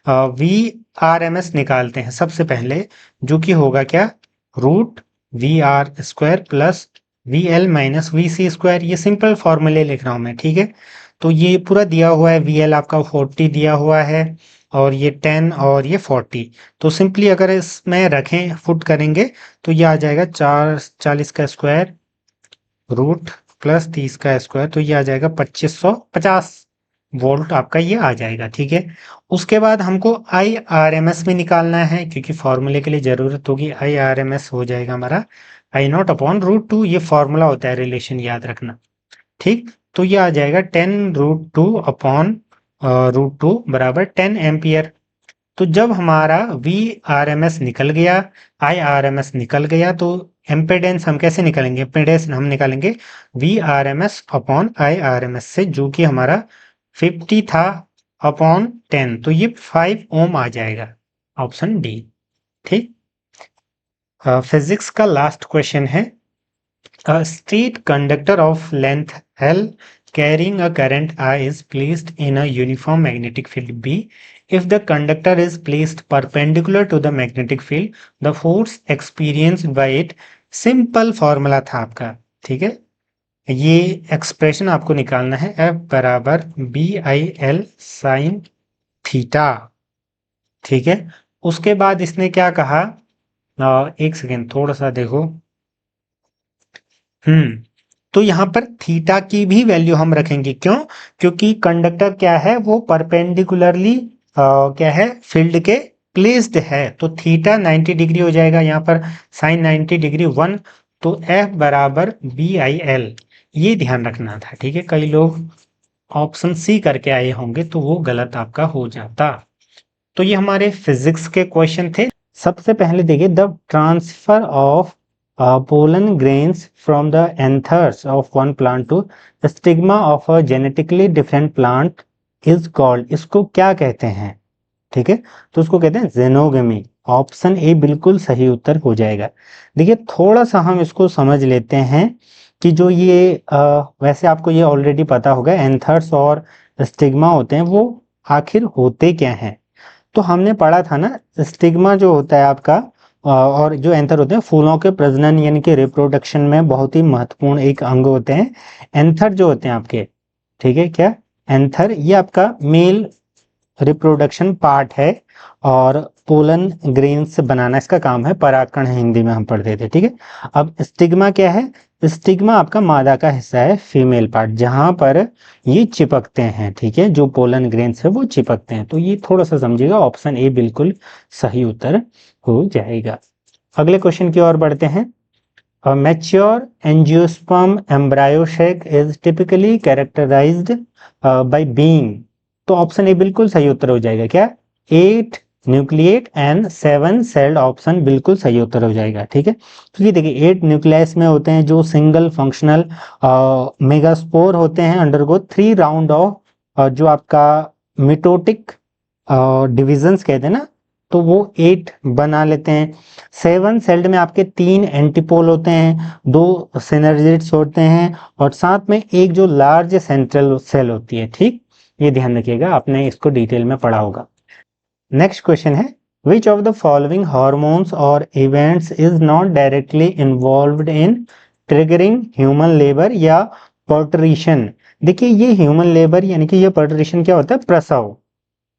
वी आर एम एस निकालते हैं सबसे पहले, जो कि होगा क्या, root V R square plus V L minus V C square. ये सिंपल फॉर्मूले लिख रहा हूं मैं। ठीक है, तो ये पूरा दिया हुआ है, वी एल आपका 40 दिया हुआ है और ये 10 और ये 40। तो सिंपली अगर इसमें रखें फुट करेंगे तो ये आ जाएगा 40 का स्क्वायर रूट प्लस 30 का स्क्वायर, तो ये आ जाएगा 2550 वोल्ट आपका ये आ जाएगा। ठीक है, उसके बाद हमको आई आर एम एस में निकालना है क्योंकि फॉर्मूले के लिए जरूरत होगी। आई आर एम एस हो जाएगा हमारा आई नॉट अपॉन रूट टू, ये फॉर्मूला होता है, रिलेशन याद रखना। ठीक, तो ये आ जाएगा 10 root two upon root two बराबर 10 एम्पियर। तो जब हमारा वी आर एम एस निकल गया, आई आर एम एस निकल गया, तो एम्पेडेंस हम कैसे निकालेंगे, एम्पेडेंस हम निकालेंगे V R M S upon I R M S से, जो कि हमारा 50 था अपॉन 10, तो ये 5 ओम आ जाएगा, ऑप्शन डी। ठीक, फिजिक्स का लास्ट क्वेश्चन है, a straight conductor of length L carrying a current I is placed in a uniform magnetic field B. If the conductor is placed perpendicular to the magnetic field, the force experienced by it, simple formula था आपका। ठीक है, ये एक्सप्रेशन आपको निकालना है, F बराबर B I L sine theta. ठीक है, उसके बाद इसने क्या कहा, एक सेकेंड थोड़ा सा देखो। तो यहां पर थीटा की भी वैल्यू हम रखेंगे, क्यों, क्योंकि कंडक्टर क्या है, वो परपेंडिकुलरली क्या है, फील्ड के प्लेस्ड है, तो थीटा 90 डिग्री हो जाएगा यहाँ पर, साइन 90 डिग्री 1, तो एफ बराबर बी आई एल, ये ध्यान रखना था। ठीक है, कई लोग ऑप्शन सी करके आए होंगे तो वो गलत आपका हो जाता। तो ये हमारे फिजिक्स के क्वेश्चन थे। सबसे पहले देखिए, the transfer of pollen grains from the anthers of one plant to stigma of a genetically different plant is called, इसको क्या कहते हैं। ठीक है, तो उसको कहते हैं जेनोगमी। ऑप्शन ए बिल्कुल सही उत्तर हो जाएगा। देखिए थोड़ा सा हम इसको समझ लेते हैं कि जो ये वैसे आपको ये ऑलरेडी पता होगा, एंथर्स और स्टिग्मा होते हैं, वो आखिर होते क्या हैं। तो हमने पढ़ा था ना, स्टिग्मा जो होता है आपका और जो एंथर होते हैं फूलों के प्रजनन यानी कि रिप्रोडक्शन में बहुत ही महत्वपूर्ण एक अंग होते हैं। एंथर जो होते हैं आपके, ठीक है, क्या एंथर, ये आपका मेल रिप्रोडक्शन पार्ट है और पोलन ग्रेन्स बनाना इसका काम है, परागकण है हिंदी में हम पढ़ते थे। ठीक है, अब स्टिग्मा क्या है, स्टिग्मा आपका मादा का हिस्सा है, फीमेल पार्ट, जहां पर ये चिपकते हैं, ठीक है, जो पोलन ग्रेन्स है वो चिपकते हैं। तो ये थोड़ा सा समझिएगा, ऑप्शन ए बिल्कुल सही उत्तर हो जाएगा। अगले क्वेश्चन की ओर बढ़ते हैं। A mature angiosperm embryo sac is typically characterized by being, तो ऑप्शन ए बिल्कुल सही उत्तर हो जाएगा क्या, 8 न्यूक्लिएट एंड 7 सेल्ड, ऑप्शन बिल्कुल सही उत्तर हो जाएगा। ठीक है, तो ये देखिए 8 न्यूक्लियस में होते हैं जो सिंगल फंक्शनल मेगास्पोर होते हैं, अंडरगो 3 राउंड ऑफ जो आपका मिटोटिक डिविजन्स कहते हैं ना, तो वो 8 बना लेते हैं। 7 सेल्ड में आपके 3 एंटीपोल होते हैं, 2 सिनर्जिड्स होते हैं, और साथ में एक जो लार्ज सेंट्रल सेल होती है। ठीक, ये ध्यान रखिएगा, आपने इसको डिटेल में पढ़ा होगा। नेक्स्ट क्वेश्चन है, which of the following hormones और events is not directly involved in triggering human labour या पर्टरिशन। देखिए ये ह्यूमन लेबर यानी कि ये पर्टरिशन क्या होता है, प्रसव,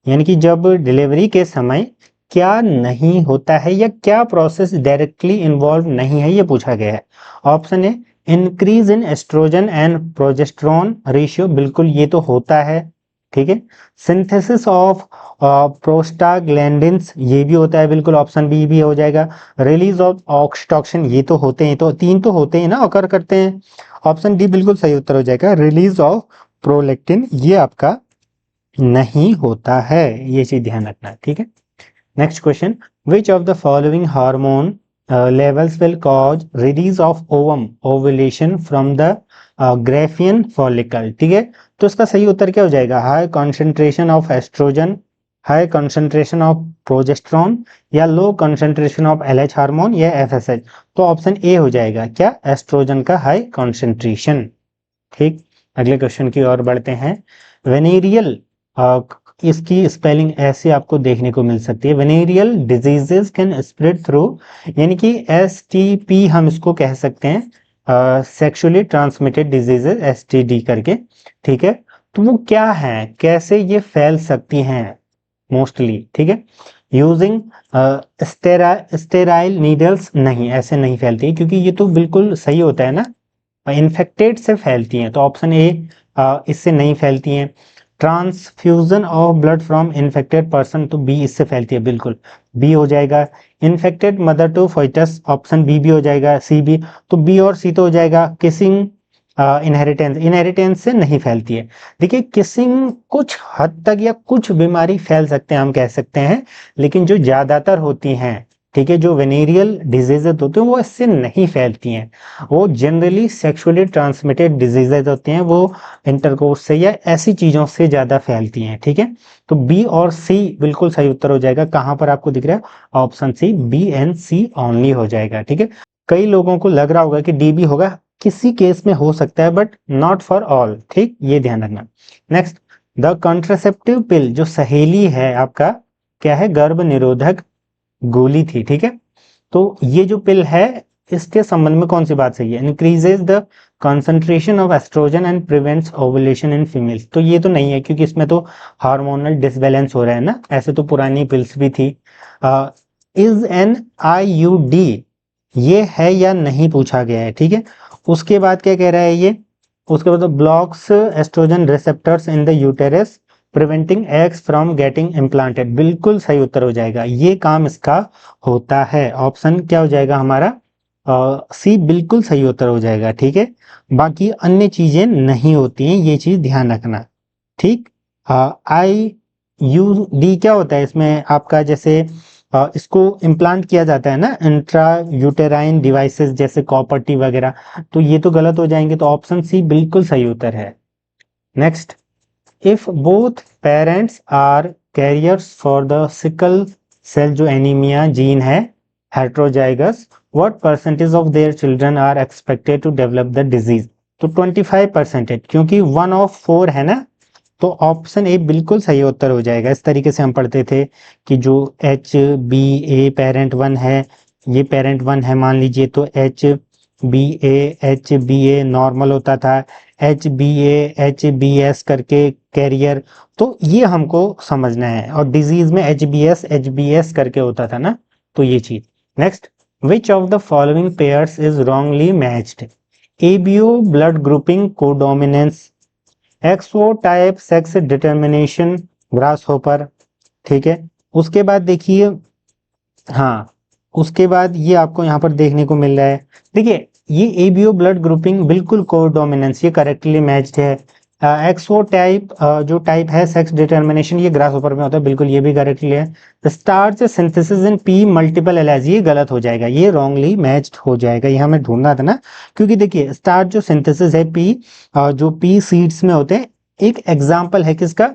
यानी कि जब डिलीवरी के समय क्या नहीं होता है या क्या प्रोसेस डायरेक्टली इन्वॉल्व नहीं है, ये पूछा गया है। Option A increase in estrogen and progesterone ratio, बिल्कुल ये तो होता है। ठीक है, सिंथेसिस ऑफ प्रोस्टाग्लैंडिन्स, ये भी होता है, बिल्कुल ऑप्शन बी भी हो जाएगा। रिलीज ऑफ ऑक्सीटोसिन, ये तो होते हैं, तो 3 तो होते हैं ना, अकर करते हैं, ऑप्शन डी बिल्कुल सही उत्तर हो जाएगा। रिलीज ऑफ प्रोलैक्टिन ये आपका नहीं होता है, ये चीज ध्यान रखना। ठीक है, next question, which of the following hormone levels will cause release of ovum ovulation from the Graafian follicle. ठीक है, तो इसका सही उत्तर क्या हो जाएगा, high concentration of oestrogen, high concentration of progesterone, या low concentration of LH hormone या एफएसएच। तो ऑप्शन ए हो जाएगा क्या, एस्ट्रोजन का हाई कॉन्सेंट्रेशन। ठीक, अगले क्वेश्चन की ओर बढ़ते हैं। वेनेरियल, इसकी स्पेलिंग ऐसे आपको देखने को मिल सकती है, venereal diseases can spread through, यानी कि एसटीपी हम इसको कह सकते हैं, सेक्सुअली ट्रांसमिटेड डिजीजेस, एसटीडी करके। ठीक है, तो वो क्या है, कैसे ये फैल सकती हैं मोस्टली। ठीक है, यूजिंग स्टेराइल नीडल्स, नहीं ऐसे नहीं फैलती है, क्योंकि ये तो बिल्कुल सही होता है ना, इन्फेक्टेड से फैलती हैं, तो ऑप्शन ए इससे नहीं फैलती हैं। Transfusion of blood from infected person, तो बी इससे फैलती है, बिल्कुल बी हो जाएगा। Infected mother to foetus, option B भी हो जाएगा, सी भी, तो बी और सी तो हो जाएगा। किसिंग इनहेरिटेंस, इनहेरिटेंस से नहीं फैलती है। देखिए किसिंग कुछ हद तक या कुछ बीमारी फैल सकते हैं, हम कह सकते हैं, लेकिन जो ज्यादातर होती हैं, ठीक है, जो वेनेरियल डिजीजेज होते हैं वो इससे नहीं फैलती हैं, वो जनरली सेक्सुअली ट्रांसमिटेड डिजीजेज होते हैं, वो इंटरकोर्स से या ऐसी चीजों से ज्यादा फैलती हैं। ठीक है, तो बी और सी बिल्कुल सही उत्तर हो जाएगा। कहां पर आपको दिख रहा है, option C, B and C only हो जाएगा। ठीक है, कई लोगों को लग रहा होगा कि डी भी होगा, किसी केस में हो सकता है, बट नॉट फॉर ऑल। ठीक, ये ध्यान रखना। नेक्स्ट, द कॉन्ट्रासेप्टिव पिल, जो सहेली है आपका, क्या है, गर्भ निरोधक गोली थी। ठीक है, तो ये जो पिल है इसके संबंध में कौन सी बात सही है, increases the concentration of oestrogen and prevents ovulation in females, तो ये तो नहीं है, क्योंकि इसमें तो हार्मोनल डिसबैलेंस हो रहा है ना, ऐसे तो पुरानी पिल्स भी थी। इज एन आईयूडी, ये है या नहीं पूछा गया है। ठीक है, उसके बाद क्या कह रहा है ये, उसके बाद blocks estrogen receptors in the uterus preventing eggs from getting implanted, बिल्कुल सही उत्तर हो जाएगा, ये काम इसका होता है। ऑप्शन क्या हो जाएगा हमारा, सी बिल्कुल सही उत्तर हो जाएगा। ठीक है, बाकी अन्य चीजें नहीं होती हैं, ये चीज ध्यान रखना। ठीक, आई यू डी क्या होता है इसमें आपका, जैसे इसको इम्प्लांट किया जाता है ना, इंट्रा यूटेराइन डिवाइसेस जैसे कॉपर टी वगैरह, तो ये तो गलत हो जाएंगे, तो ऑप्शन सी बिल्कुल सही उत्तर है। Next, if both parents are carriers for the sickle cell जो एनीमिया जीन है, heterozygous, what percentage of their children are expected to develop the disease, तो 25%, क्योंकि 1 ऑफ 4 है ना, तो ऑप्शन ए बिल्कुल सही उत्तर हो जाएगा। इस तरीके से हम पढ़ते थे कि जो एच बी ए पेरेंट 1 है, ये पेरेंट 1 है मान लीजिए, तो एच बी ए नॉर्मल होता था, एच बी एस करके कैरियर, तो ये हमको समझना है, और डिजीज में एच बी एस करके होता था ना, तो ये चीज। Next, which of the following pairs is wrongly matched, ABO blood grouping codominance, XO type sex determination grasshopper, ठीक है। उसके बाद देखिए, हाँ, उसके बाद ये आपको यहाँ पर देखने को मिल रहा है, देखिए ये एबीओ ब्लड ग्रुपिंग बिल्कुल कोडोमिनेंस, ये करेक्टली मैच्ड है। एक्सो टाइप जो टाइप है सेक्स डिटर्मिनेशन, ये ग्रास ऊपर में होता है, बिल्कुल ये भी करेक्टली है। Starch synthesis in P multiple allies, ये गलत हो जाएगा, ये रॉन्गली मैच्ड हो जाएगा, ये हमें ढूंढना था ना, क्योंकि देखिए स्टार्च जो सिंथेसिस है पी, जो पी सीड्स में होते हैं, एक एग्जाम्पल है किसका,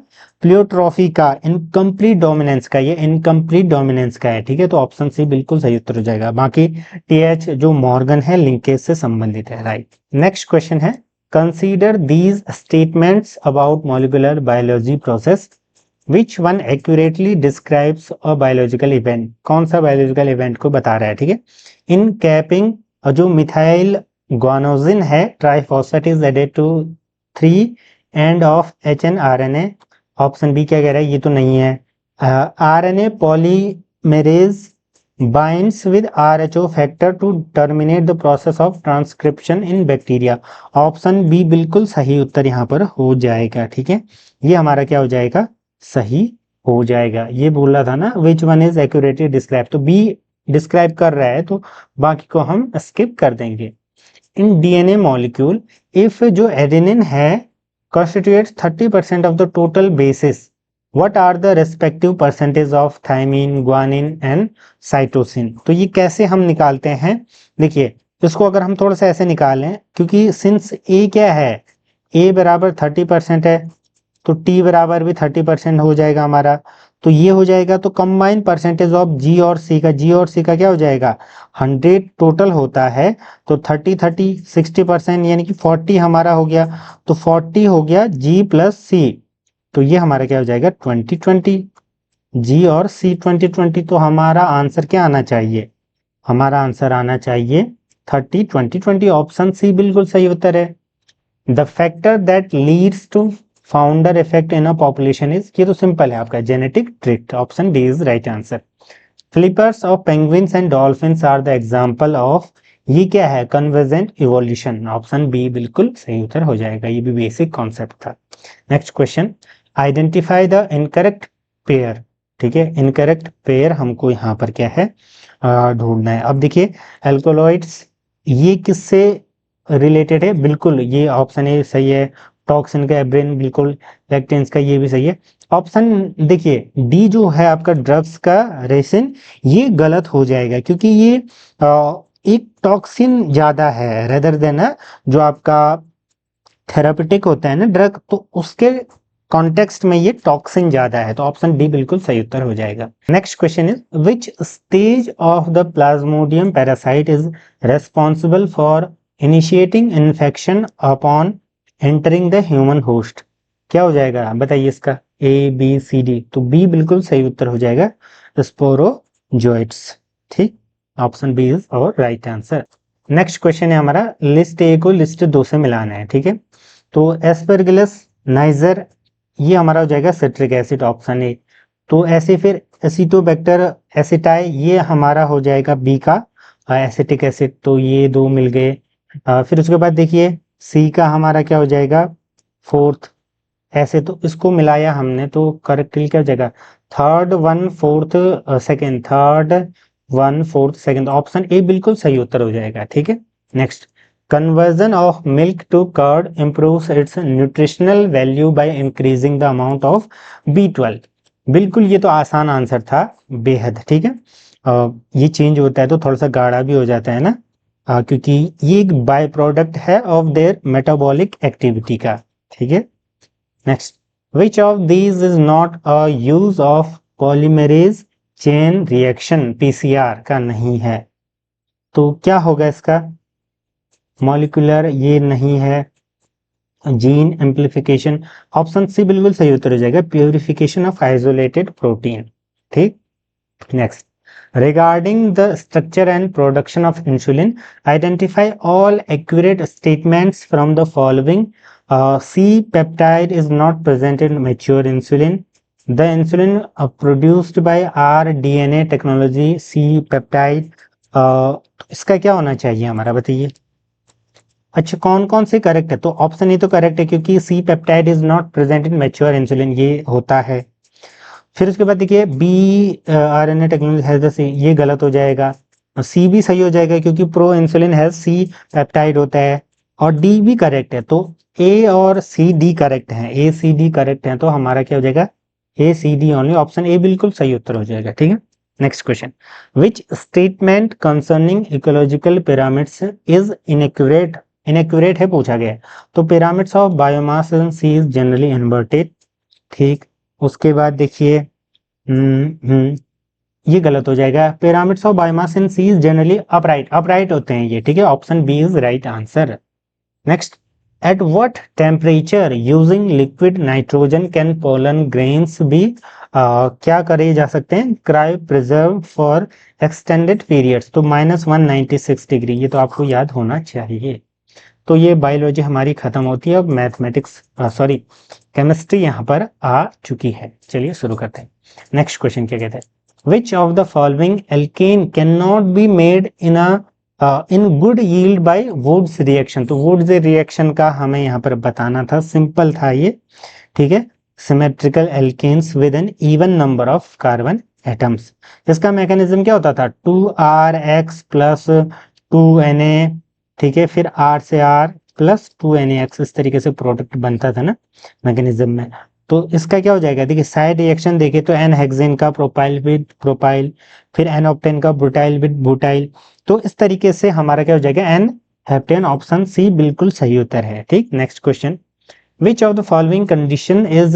प्लियोट्रॉफी का, इनकम्प्लीट डोमिनेंस का, ये इनकम्प्लीट डोमिनेंस का है, ठीक है। तो ऑप्शन सी बिल्कुल सही उत्तर हो जाएगा। बाकी टीएच जो मॉर्गन है लिंकेज से संबंधित है, राइट। नेक्स्ट क्वेश्चन है, consider these statements about molecular biology process, which one accurately describes a biological event, कौन सा बायोलॉजिकल इवेंट को बता रहा है, ठीक है। इन कैपिंग जो मिथाइल ग्वानोजिन है, triphosphate is added to 3 end of HNRNA, option B क्या कह रहा है, ये तो नहीं है। RNA polymerase binds with RH factor to terminate the process of transcription in bacteria, option B बिल्कुल सही उत्तर यहाँ पर हो जाएगा, ठीक है। ये हमारा क्या हो जाएगा, सही हो जाएगा। ये बोला था ना which one is accurately describe, तो बी डिस्क्राइब कर रहा है, तो बाकी को हम स्किप कर देंगे। इन डीएनए मॉलिक्यूल, इफ जो एडेनिन है constitutes 30% of the total bases, what are the respective percentage of thymine, guanine and cytosine, तो ये कैसे हम निकालते हैं, देखिए इसको अगर हम थोड़ा सा ऐसे निकालें, क्योंकि सिंस ए क्या है, ए बराबर 30% है, तो टी बराबर भी 30% हो जाएगा हमारा, तो ये हो जाएगा, तो कंबाइन परसेंटेज ऑफ जी और सी का, जी और सी का क्या हो जाएगा, 100 टोटल होता है, तो 30 60% यानी कि 40 हमारा हो गया, तो 40 हो गया जी प्लस सी, तो ये हमारा क्या हो जाएगा 20-20, जी और सी 20-20, तो हमारा आंसर क्या आना चाहिए, हमारा आंसर आना चाहिए 30-20-20, ऑप्शन सी बिल्कुल सही उत्तर है। The factor that leads to founder effect in a population is, ये तो सिंपल है आपका genetic trait, option D is right answer. Flippers of penguins and dolphins are the example of, ये क्या है, कन्वर्जेंट इवोल्यूशन, ऑप्शन बी बिल्कुल सही उत्तर हो जाएगा, ये भी बेसिक कॉन्सेप्ट था। Next question, identify the incorrect pair, ठीक है, इनकरेक्ट पेयर हमको यहाँ पर क्या है ढूंढना है। अब देखिए एल्कोलॉइड्स, ये किससे रिलेटेड है, बिल्कुल ये ऑप्शन ए सही है, टॉक्सिन का एब्रेन बिल्कुल, लेक्टिन्स का ये भी सही है। ऑप्शन देखिए डी जो है आपका ड्रग्स का रेसिन, ये गलत हो जाएगा, क्योंकि ये एक टॉक्सिन ज्यादा है रेदर देन जो आपका थेरापेटिक होता है ना ड्रग, तो उसके कॉन्टेक्स्ट में ये टॉक्सिन ज्यादा है, तो ऑप्शन डी बिल्कुल सही उत्तर हो जाएगा। Next question is, which stage of the Plasmodium parasite is responsible for initiating infection upon entering the human host, क्या हो जाएगा बताइए इसका, ए बी सी डी, तो बी बिल्कुल सही उत्तर हो जाएगा, स्पोरोजोइट्स, ठीक, ऑप्शन बी इज और राइट आंसर। नेक्स्ट क्वेश्चन है हमारा, लिस्ट ए को लिस्ट 2 से मिलाना है, ठीक है। तो एस्परगिलस नाइजर, ये हमारा हो जाएगा सिट्रिक एसिड, ऑप्शन ए। तो ऐसे फिर एसिटोबैक्टर एसिटाई, ये हमारा हो जाएगा बी का एसिटिक एसिड, तो ये 2 मिल गए। फिर उसके बाद देखिए सी का हमारा क्या हो जाएगा, फोर्थ, ऐसे तो इसको मिलाया हमने, तो करेक्टली क्या हो जाएगा, third 1/4 second, third 1/4 second, option A बिल्कुल सही उत्तर हो जाएगा, ठीक है। Next, conversion of milk to curd improves its nutritional value by increasing the amount of B12, बिल्कुल ये तो आसान आंसर था बेहद, ठीक है। ये चेंज होता है तो थोड़ा सा गाढ़ा भी हो जाता है ना, क्योंकि ये एक बाय प्रोडक्ट है ऑफ देयर मेटाबॉलिक एक्टिविटी का, ठीक है। Next, which of these is not a use of polymerase chain reaction, PCR का नहीं है, तो क्या होगा इसका, मॉलिक्यूलर ये नहीं है, जीन एम्प्लीफिकेशन, ऑप्शन सी बिल्कुल सही उत्तर हो जाएगा, प्यूरिफिकेशन ऑफ आइसोलेटेड प्रोटीन, ठीक। Next, regarding the structure and production of insulin, identify all accurate statements from the following. C peptide is not present in mature insulin. The insulin produced by rDNA technology, C peptide, इसका क्या होना चाहिए हमारा बताइए, अच्छा, कौन कौन से करेक्ट है? तो ऑप्शन ए तो करेक्ट है क्योंकि C peptide is not present in mature insulin, ये होता है। फिर उसके बाद देखिए B RNA technology has the C, ये गलत हो जाएगा। सी भी सही हो जाएगा क्योंकि proinsulin has C peptide होता है। और डी भी करेक्ट है, तो ए और सी डी करेक्ट है, ए सी डी करेक्ट है, तो हमारा क्या हो जाएगा? A C D only, option A बिल्कुल सही उत्तर हो जाएगा। ठीक है, next question, which statement concerning ecological pyramids is inaccurate? Inaccurate है पूछा गया है। तो pyramids of biomass in sea is generally inverted. ठीक, उसके बाद देखिए ये गलत हो जाएगा। Pyramids of biomass in sea is generally upright, upright होते हैं ये। ठीक है, option B is right answer. Next, at what temperature using liquid nitrogen can pollen grains be क्या करे जा सकते हैं? Cryopreserve for extended periods. तो -196 डिग्री, ये तो आपको याद होना चाहिए। तो ये बायोलॉजी हमारी खत्म होती है, अब मैथमेटिक्स सॉरी केमिस्ट्री यहाँ पर आ चुकी है। चलिए शुरू करते हैं। नेक्स्ट क्वेश्चन क्या कहते हैं? Which of the following alkane can not be made in good yield by Wurtz reaction? तो वुड्स रिएक्शन का हमें यहाँ पर बताना था, सिंपल था ये। ठीक है, symmetrical alkanes with an even number of carbon atoms. इसका मैकेनिज्म क्या होता था? 2RX प्लस 2Na, ठीक है, फिर R से R प्लस 2NaX, इस तरीके से प्रोडक्ट बनता था ना मैकेनिज्म में। तो इसका क्या हो जाएगा? देखिए साइड रिएक्शन देखे तो एन हेक्सेन का प्रोपाइल विद प्रोपाइल, फिर एन ऑक्टेन का ब्यूटाइल विद ब्यूटाइल। तो इस तरीके से हमारा क्या हो जाएगा? एन हेप्टेन, ऑप्शन सी बिल्कुल सही उत्तर है। ठीक, next question, which of the following condition is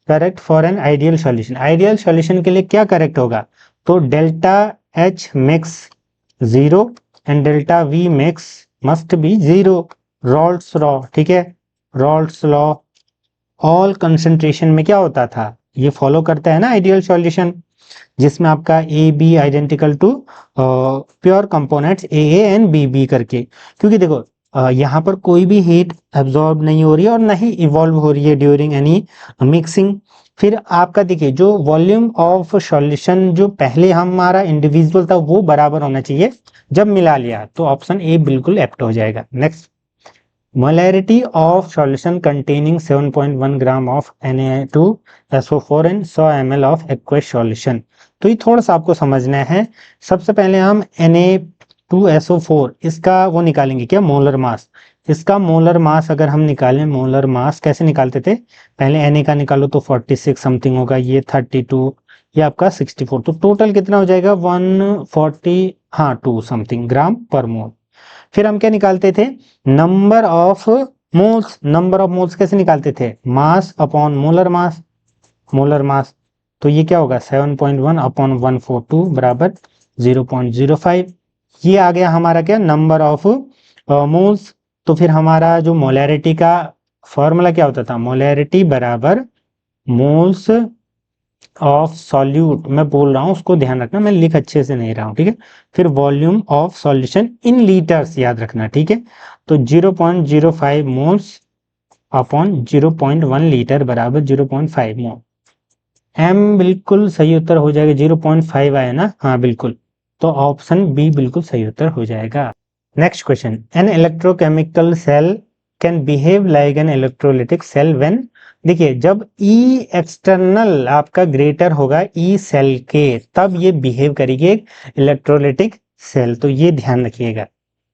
correct for an ideal solution? Ideal solution के लिए क्या करेक्ट होगा? तो delta H mix 0 and delta V mix must be 0। Raoult's law, ठीक है, रॉल्ट्स लॉ ऑल कंसंट्रेशन में क्या होता था? ये फॉलो करता है ना आइडियल सॉल्यूशन, जिसमें आपका A B identical to pure components A and B करके। क्योंकि देखो यहाँ पर कोई भी हीट एब्जॉर्ब नहीं हो रही है और ना ही इवॉल्व हो रही है ड्यूरिंग एनी मिक्सिंग। फिर आपका देखिए जो वॉल्यूम ऑफ सॉल्यूशन जो पहले हमारा इंडिविजुअल था वो बराबर होना चाहिए जब मिला लिया, तो ऑप्शन ए बिल्कुल एप्ट हो जाएगा। Next, molarity of solution containing 7.1 gram of Na2SO4 in 100 ml of aqueous solution। तो ये थोड़ा सा आपको समझना है। सबसे पहले हम Na2SO4 इसका वो निकालेंगे क्या? Molar mass. इसका मोलर मास अगर हम निकालें, मोलर मास कैसे निकालते थे? पहले Na का निकालो तो 46 समथिंग होगा, ये 32, ये आपका 64, तो टोटल कितना हो जाएगा? 140 हाँ 2 समथिंग ग्राम पर मोल। फिर हम क्या निकालते थे? Number of moles. Number of moles कैसे निकालते थे? Mass upon molar mass, molar mass. तो ये क्या होगा? 7.1 अपॉन 142 बराबर 0.05। ये आ गया हमारा क्या? Number of moles. तो फिर हमारा जो मोलैरिटी का फॉर्मूला क्या होता था? मोलैरिटी बराबर मोल्स ऑफ सॉल्यूट, मैं बोल रहा हूं उसको ध्यान रखना, मैं लिख अच्छे से नहीं रहा हूं। ठीक है, फिर volume of solution in litres याद रखना। ठीक है, तो 0.05 मोल्स अपॉन 0.1 लीटर बराबर 0.5 मोल। एम बिल्कुल सही उत्तर हो जाएगा, 0.5 आया ना? हाँ बिल्कुल, तो ऑप्शन बी बिल्कुल सही उत्तर हो जाएगा। Next question, an electrochemical cell can behave like an electrolytic cell when? देखिए जब ई एक्सटर्नल आपका ग्रेटर होगा ई सेल के, तब ये बिहेव करेगी एक इलेक्ट्रोलिटिक सेल, तो ये ध्यान रखिएगा।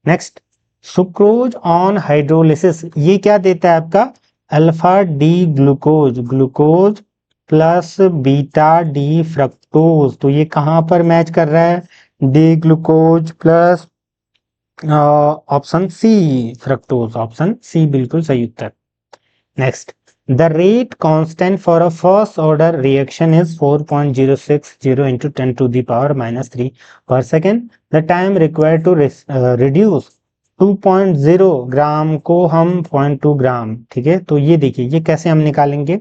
नेक्स्ट, सुक्रोज ऑन हाइड्रोलिसिस ये क्या देता है आपका? Alpha D glucose, glucose plus beta D fructose. तो ये कहां पर मैच कर रहा है? D glucose plus option C fructose, option C बिल्कुल सही उत्तर। Next, the rate constant for a first order reaction is 4.060 into 10 to the power -3 per second। The time required to reduce 2.0 gram को हम 0.2 ग्राम। ठीक है, तो ये देखिए ये कैसे हम निकालेंगे?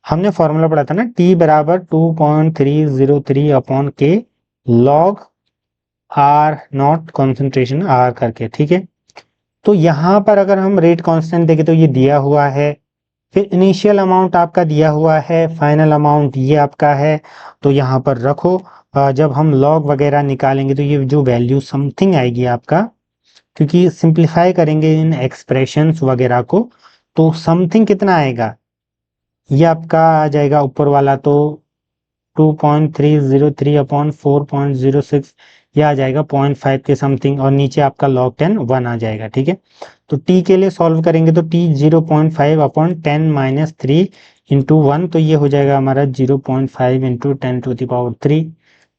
हमने फॉर्मूला पढ़ा था ना, T बराबर 2.303 upon K log R naught concentration R करके। ठीक है, तो यहां पर अगर हम रेट कांस्टेंट देखें तो ये दिया हुआ है, फिर इनिशियल अमाउंट आपका दिया हुआ है, फाइनल अमाउंट ये आपका है, तो यहां पर रखो। जब हम लॉग वगैरह निकालेंगे तो ये जो वैल्यू समथिंग आएगी आपका क्योंकि सिंप्लीफाई करेंगे इन एक्सप्रेशंस वगैरह को तो समथिंग कितना आएगा, ये आपका आ जाएगा ऊपर वाला तो 2.303 अपॉन 4.06, ये आ जाएगा 0.5 के समथिंग, और नीचे आपका log 10 1 आ जाएगा। ठीक है, तो t के लिए सॉल्व करेंगे तो t 0.5 अपॉन 10 माइनस 3 इंटू 1, तो ये हो जाएगा हमारा 0.5 इंटू 10 टू द पावर 3,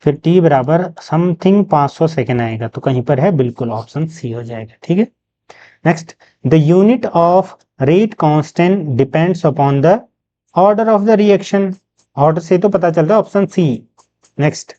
फिर t बराबर समथिंग 500 सेकेंड आएगा, तो कहीं पर है बिल्कुल ऑप्शन सी हो जाएगा। ठीक है, next, the unit of rate constant depends upon the order of the reaction, order से तो पता चलता है option C. Next,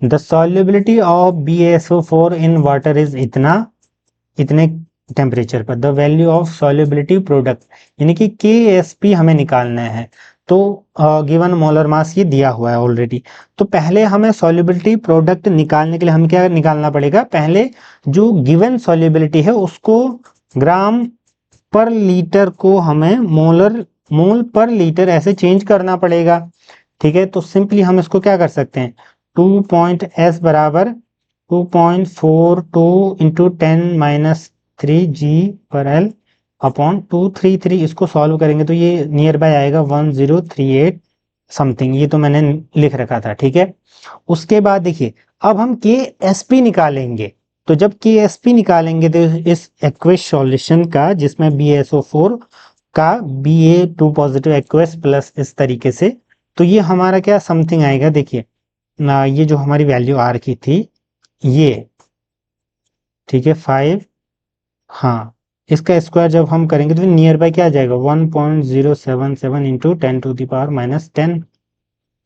the solubility of BaSO4 in water is इतने टेम्परेचर पर, the value of solubility product, यानी कि KSP हमें निकालना है। तो गिवन मोलर मास ये दिया हुआ है ऑलरेडी, तो पहले हमें सॉल्युबिलिटी प्रोडक्ट निकालने के लिए हमें क्या निकालना पड़ेगा, पहले जो गिवन सॉल्युबिलिटी है उसको ग्राम पर लीटर को हमें मोल पर लीटर ऐसे चेंज करना पड़ेगा। ठीक है, तो सिंपली हम इसको क्या कर सकते हैं, 2.S बराबर 2.42 इंटू 10 माइनस 3 जी पर एल अपॉन 233, इसको सॉल्व करेंगे तो ये नियर बाय आएगा 1038 समथिंग, ये तो मैंने लिख रखा था। ठीक है, उसके बाद देखिए अब हम KSP निकालेंगे, तो जब KSP निकालेंगे तो इस एक्वेस सॉल्यूशन का जिसमें BaSO4 का Ba2 पॉजिटिव एक्वेस प्लस इस तरीके से, तो ये हमारा क्या समथिंग आएगा, देखिए ना ये जो हमारी वैल्यू आर की थी ये, ठीक है 5, हाँ इसका स्क्वायर जब हम करेंगे तो नियर बाय क्या आ जाएगा 1.077 into 10 to the power minus 10,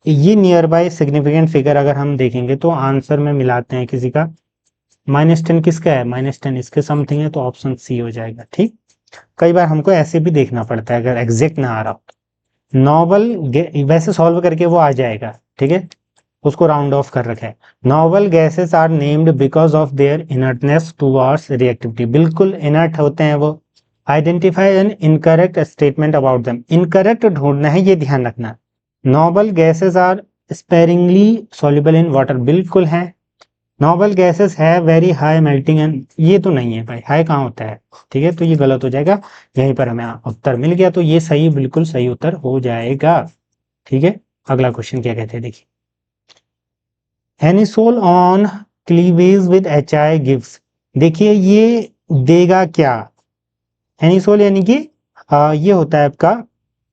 ये नियर बाय सिग्निफिकेंट फिगर अगर हम देखेंगे तो आंसर में मिलाते हैं किसी का, -10 किसका है, -10 इसके समथिंग है, तो ऑप्शन सी हो जाएगा। ठीक, कई बार हमको ऐसे भी देखना पड़ता है अगर एग्जैक्ट ना आ रहा हो तो, नॉवल वैसे सॉल्व करके वो आ जाएगा। ठीक है, उसको राउंड ऑफ कर रखा है, noble gases are named because of their inertness towards reactivity, बिल्कुल इनर्ट होते हैं वो। Identify an incorrect statement about them, incorrect ढूंढना है ये ध्यान रखना। Noble gases are sparingly soluble in water, बिल्कुल है। नॉवल गैसेस है वेरी हाई मेल्टिंग एंड, ये तो नहीं है भाई, हाई कहाँ होता है। ठीक है, तो ये गलत हो जाएगा, यहीं पर हमें उत्तर मिल गया, तो ये सही बिल्कुल सही उत्तर हो जाएगा। ठीक है, अगला क्वेश्चन क्या कहते हैं देखिए, anisole on cleavage with HI gives, देखिए ये देगा क्या, एनिसोल यानी कि ये होता है आपका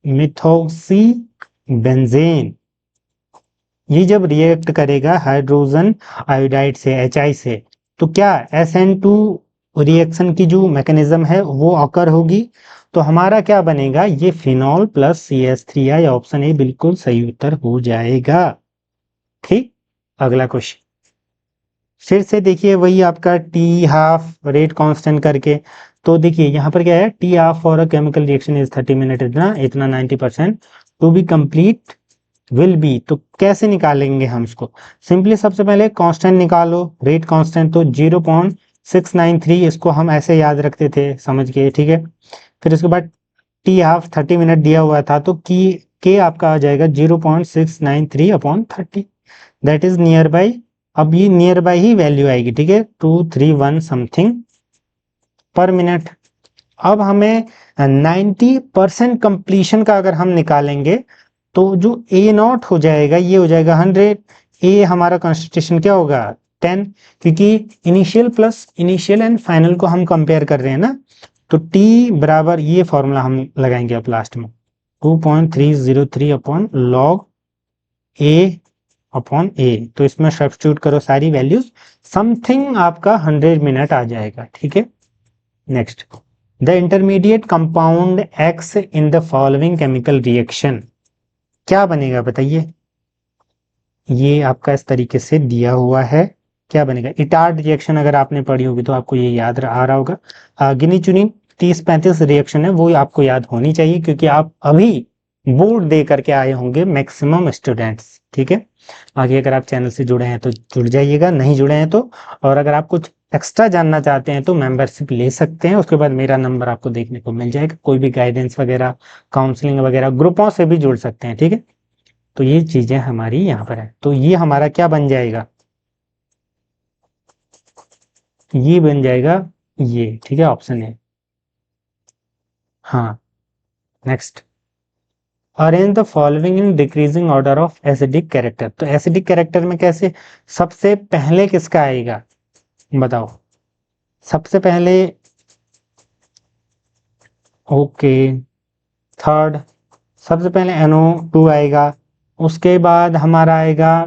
मिथोक्सी बेंजेन, ये जब रिएक्ट करेगा हाइड्रोजन आयोडाइड से HI से, तो क्या SN2 रिएक्शन की जो मैकेनिज्म है वो ऑकर होगी, तो हमारा क्या बनेगा, ये phenol plus CH3 option A बिल्कुल सही उत्तर हो जाएगा। ठीक, अगला क्वेश्चन फिर से देखिए वही आपका टी हाफ रेट कांस्टेंट करके, तो देखिए यहाँ पर क्या है, T half for a chemical reaction is 30 minute, इतना 90% to be complete will be, तो कैसे निकालेंगे हम इसको, सिंपली सबसे पहले कांस्टेंट निकालो, रेट कांस्टेंट तो 0.693, इसको हम ऐसे याद रखते थे समझ के। ठीक है, फिर उसके बाद टी हाफ 30 मिनट दिया हुआ था, तो की के आपका आ जाएगा 0.693 upon 30, that is near by, अब ये नियर बाई ही वैल्यू आएगी। ठीक है, 231 समथिंग पर मिनट। अब हमें 90% कंप्लीशन का अगर हम निकालेंगे तो जो A0 हो जाएगा ये हो जाएगा 100, ए हमारा कंसंट्रेशन क्या होगा 10, क्योंकि इनिशियल एंड फाइनल को हम कंपेयर कर रहे हैं ना, तो T बराबर ये फॉर्मूला हम लगाएंगे अब लास्ट में 2.303 upon log A upon A, तो इसमें सब्स्टिट्यूट करो सारी वैल्यूज, समथिंग आपका 100 मिनट आ जाएगा। ठीक है, next, the intermediate compound X in the following chemical reaction, क्या बनेगा बताइए, ये आपका इस तरीके से दिया हुआ है, क्या बनेगा, इटार्ड रिएक्शन अगर आपने पढ़ी होगी तो आपको ये याद आ रहा होगा, गिनी चुनी 30-35 रिएक्शन है वो आपको याद होनी चाहिए, क्योंकि आप अभी बोर्ड दे करके आए होंगे मैक्सिमम स्टूडेंट्स। ठीक है, आगे अगर आप चैनल से जुड़े हैं तो जुड़ जाइएगा, नहीं जुड़े हैं तो, और अगर आप कुछ एक्स्ट्रा जानना चाहते हैं तो मेंबरशिप ले सकते हैं, उसके बाद मेरा नंबर आपको देखने को मिल जाएगा, कोई भी गाइडेंस वगैरह काउंसलिंग वगैरह ग्रुपों से भी जुड़ सकते हैं। ठीक है, तो ये चीजें हमारी यहाँ पर है, तो ये हमारा क्या बन जाएगा, ये बन जाएगा ये, ठीक है, ऑप्शन है। हाँ, next, arrange the following in decreasing order of acidic character. तो एसिडिक कैरेक्टर में कैसे, सबसे पहले किसका आएगा बताओ, सबसे पहले, ओके, थर्ड, सबसे पहले NO2 आएगा, उसके बाद हमारा आएगा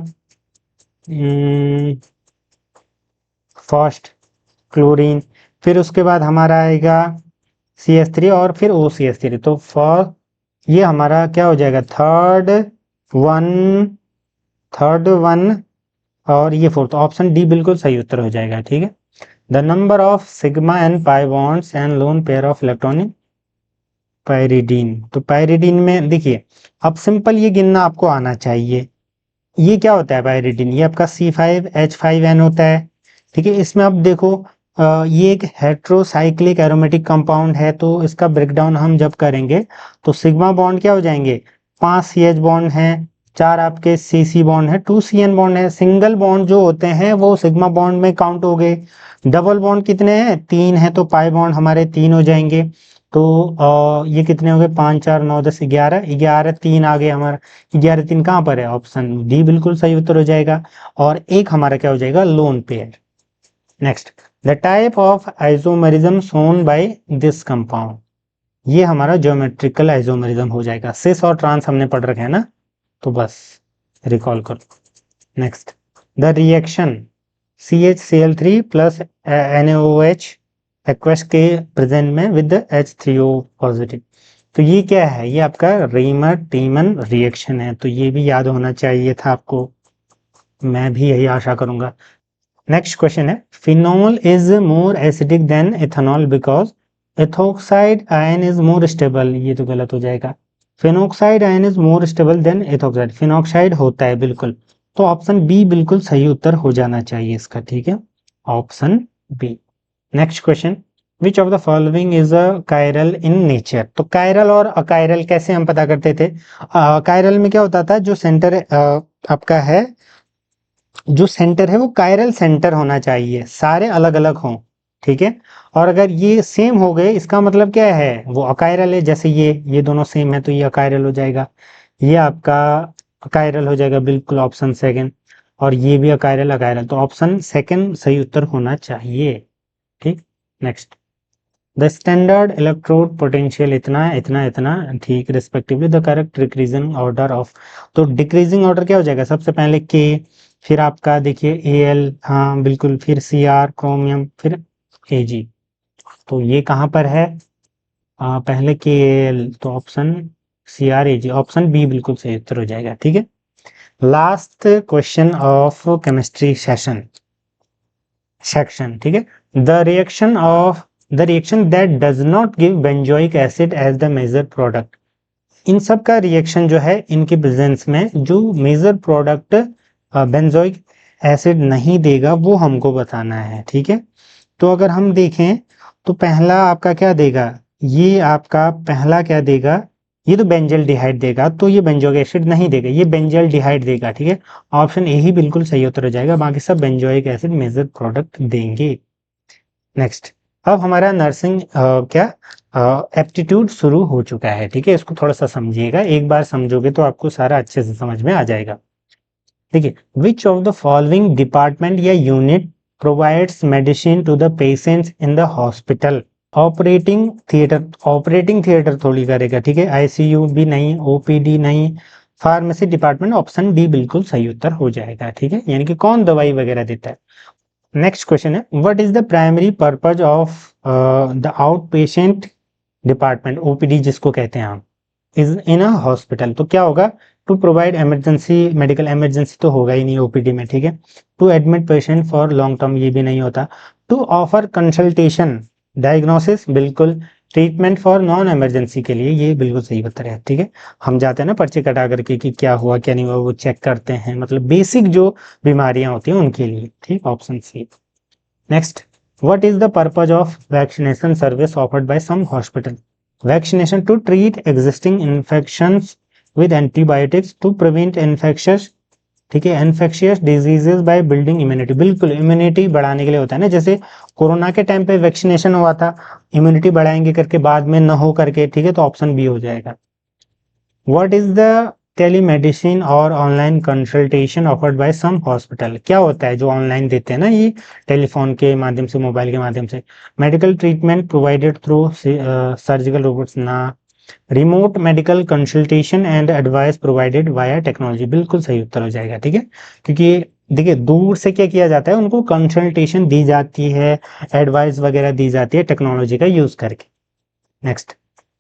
फर्स्ट क्लोरीन, फिर उसके बाद हमारा आएगा CH3 और फिर OCH3। तो फॉर ये हमारा क्या हो जाएगा, वन, थर्ड वन और ये फोर्थ, ऑप्शन डी बिल्कुल सही उत्तर हो जाएगा, ठीक है। The number of sigma and pi bonds and lone pair of electronic pyridine. तो पायरिडीन में देखिए, अब सिंपल ये गिनना आपको आना चाहिए। ये क्या होता है पायरिडीन, ये आपका C5H5N होता है, ठीक है। इसमें अब देखो ये एक हेट्रोसाइक्लिक एरोमेटिक कंपाउंड है, तो इसका ब्रेकडाउन हम जब करेंगे तो सिग्मा बॉन्ड क्या हो जाएंगे, 5 CH बॉन्ड हैं, 4 आपके CC बॉन्ड है, 2 CN बॉन्ड है। सिंगल बॉन्ड जो होते हैं वो सिग्मा बॉन्ड में काउंट हो गए। डबल बॉन्ड कितने हैं, 3 है, तो पाई बॉन्ड हमारे 3 हो जाएंगे। तो ये कितने हो गए, 5 4 9 10 11, 11 3 आ गए हमारा, 11 3 कहाँ पर है, ऑप्शन डी बिल्कुल सही उत्तर हो जाएगा। और एक हमारा क्या हो जाएगा, lone pair. Next, the type of isomerism shown by this compound. ये हमारा ज्योमेट्रिकल आइसोमेरिज्म हो जाएगा। सिस और ट्रांस हमने पढ़ रखे हैं ना, तो बस रिकॉल करो। Next, the reaction CHCl3 plus NaOH aqueous के प्रेजेंट में विद H3O पॉजिटिव। तो ये क्या है, ये आपका रीमर टीमन रिएक्शन है, तो ये भी याद होना चाहिए था आपको, मैं भी यही आशा करूंगा। नेक्स्ट क्वेश्चन है, phenol is more acidic then ethanol because ethoxide ion is more stable. ये तो गलत हो जाएगा, phenoxide ion is more stable then ethoxide, phenoxide होता है बिल्कुल, तो ऑप्शन बी बिल्कुल सही उत्तर हो जाना चाहिए इसका, ठीक है, option B. Next question, which of the following is a chiral in nature. तो कायरल और अकायरल कैसे हम पता करते थे, कायरल में क्या होता था, जो सेंटर आपका है, जो सेंटर है वो कायरल सेंटर होना चाहिए, सारे अलग अलग हों, ठीक है। और अगर ये सेम हो गए इसका मतलब क्या है, वो अकायरल है। जैसे ये दोनों सेम है तो ये अकायरल हो जाएगा, ये आपका अकायरल हो जाएगा, बिल्कुल ऑप्शन सेकंड। और ये भी अकायरल अकायरल, तो ऑप्शन सेकंड सही उत्तर होना चाहिए, ठीक। Next, the standard electrode potential इतना इतना इतना, ठीक, respectively the correct decreasing order of. तो डिक्रीजिंग ऑर्डर क्या हो जाएगा, सबसे पहले के, फिर आपका देखिए Al, हाँ बिल्कुल, फिर Cr क्रोमियम, फिर Ag। तो ये कहाँ पर है, पहले Kal, तो ऑप्शन CrAg, ऑप्शन बी बिल्कुल सही उत्तर हो जाएगा, ठीक है। Last question of chemistry section, ठीक है। The reaction that does not give benzoic acid as the major product. इन सब का रिएक्शन जो है, इनके प्रेजेंस में जो मेजर प्रोडक्ट बेंजोइक एसिड नहीं देगा वो हमको बताना है, ठीक है। तो अगर हम देखें तो पहला आपका क्या देगा, ये आपका पहला क्या देगा, ये तो बेंजल डिहाइड देगा, तो ये बेंजोइक एसिड नहीं देगा, ये बेंजल डिहाइड देगा, ठीक है। ऑप्शन ए ही बिल्कुल सही उत्तर हो जाएगा, बाकी सब बेंजोइक एसिड मेजर प्रोडक्ट देंगे। नेक्स्ट, अब हमारा नर्सिंग क्या एप्टीट्यूड शुरू हो चुका है, ठीक है। इसको थोड़ा सा समझिएगा, एक बार समझोगे तो आपको सारा अच्छे से समझ में आ जाएगा। देखिए, which of the following department या unit provides medicine to the patients in the hospital. Operating theatre थोड़ी करेगा, ठीक है। ICU भी नहीं, OPD नहीं, फार्मेसी डिपार्टमेंट, ऑप्शन डी बिल्कुल सही उत्तर हो जाएगा, ठीक है, यानी कि कौन दवाई वगैरह देता है। नेक्स्ट क्वेश्चन है, what is the primary purpose of the out patient department, OPD जिसको कहते हैं हम, इज इन अ हॉस्पिटल। तो क्या होगा, to provide emergency medical, emergency तो होगा ही नहीं OPD में, ठीक है। To admit patient for long term, ये भी नहीं होता। टू ऑफर कंसल्टेशन, डायग्नोसिस, बिल्कुल। ट्रीटमेंट फॉर नॉन इमरजेंसी के लिए, ये बिल्कुल सही उत्तर है, ठीक है। हम जाते हैं ना पर्चे कटा करके कि क्या हुआ क्या नहीं हुआ, वो चेक करते हैं, मतलब बेसिक जो बीमारियां होती हैं उनके लिए, ठीक, option C. Next, what is the purpose of vaccination service offered by some hospital. Vaccination to treat existing infections with antibiotics, to prevent infectious ठीक है। Infectious diseases by building immunity, बिल्कुल इम्यूनिटी बढ़ाने के लिए होता है ना, जैसे कोरोना के टाइम पे वैक्सीनेशन हुआ था, इम्यूनिटी बढ़ाएंगे करके बाद में न हो करके, ठीक है, तो ऑप्शन बी हो जाएगा। व्हाट इज द टेलीमेडिसिन और online consultation offered by some hospital, क्या होता है जो ऑनलाइन देते हैं ना ये टेलीफोन के माध्यम से, मोबाइल के माध्यम से? Medical treatment provided through surgical robots ना, remote medical consultation and advice provided via technology, बिल्कुल सही उत्तर हो जाएगा। ठीक है, क्योंकि देखिए दूर से क्या किया जाता है, उनको कंसल्टेशन दी जाती है, एडवाइस वगैरह दी जाती है टेक्नोलॉजी का यूज करके। Next,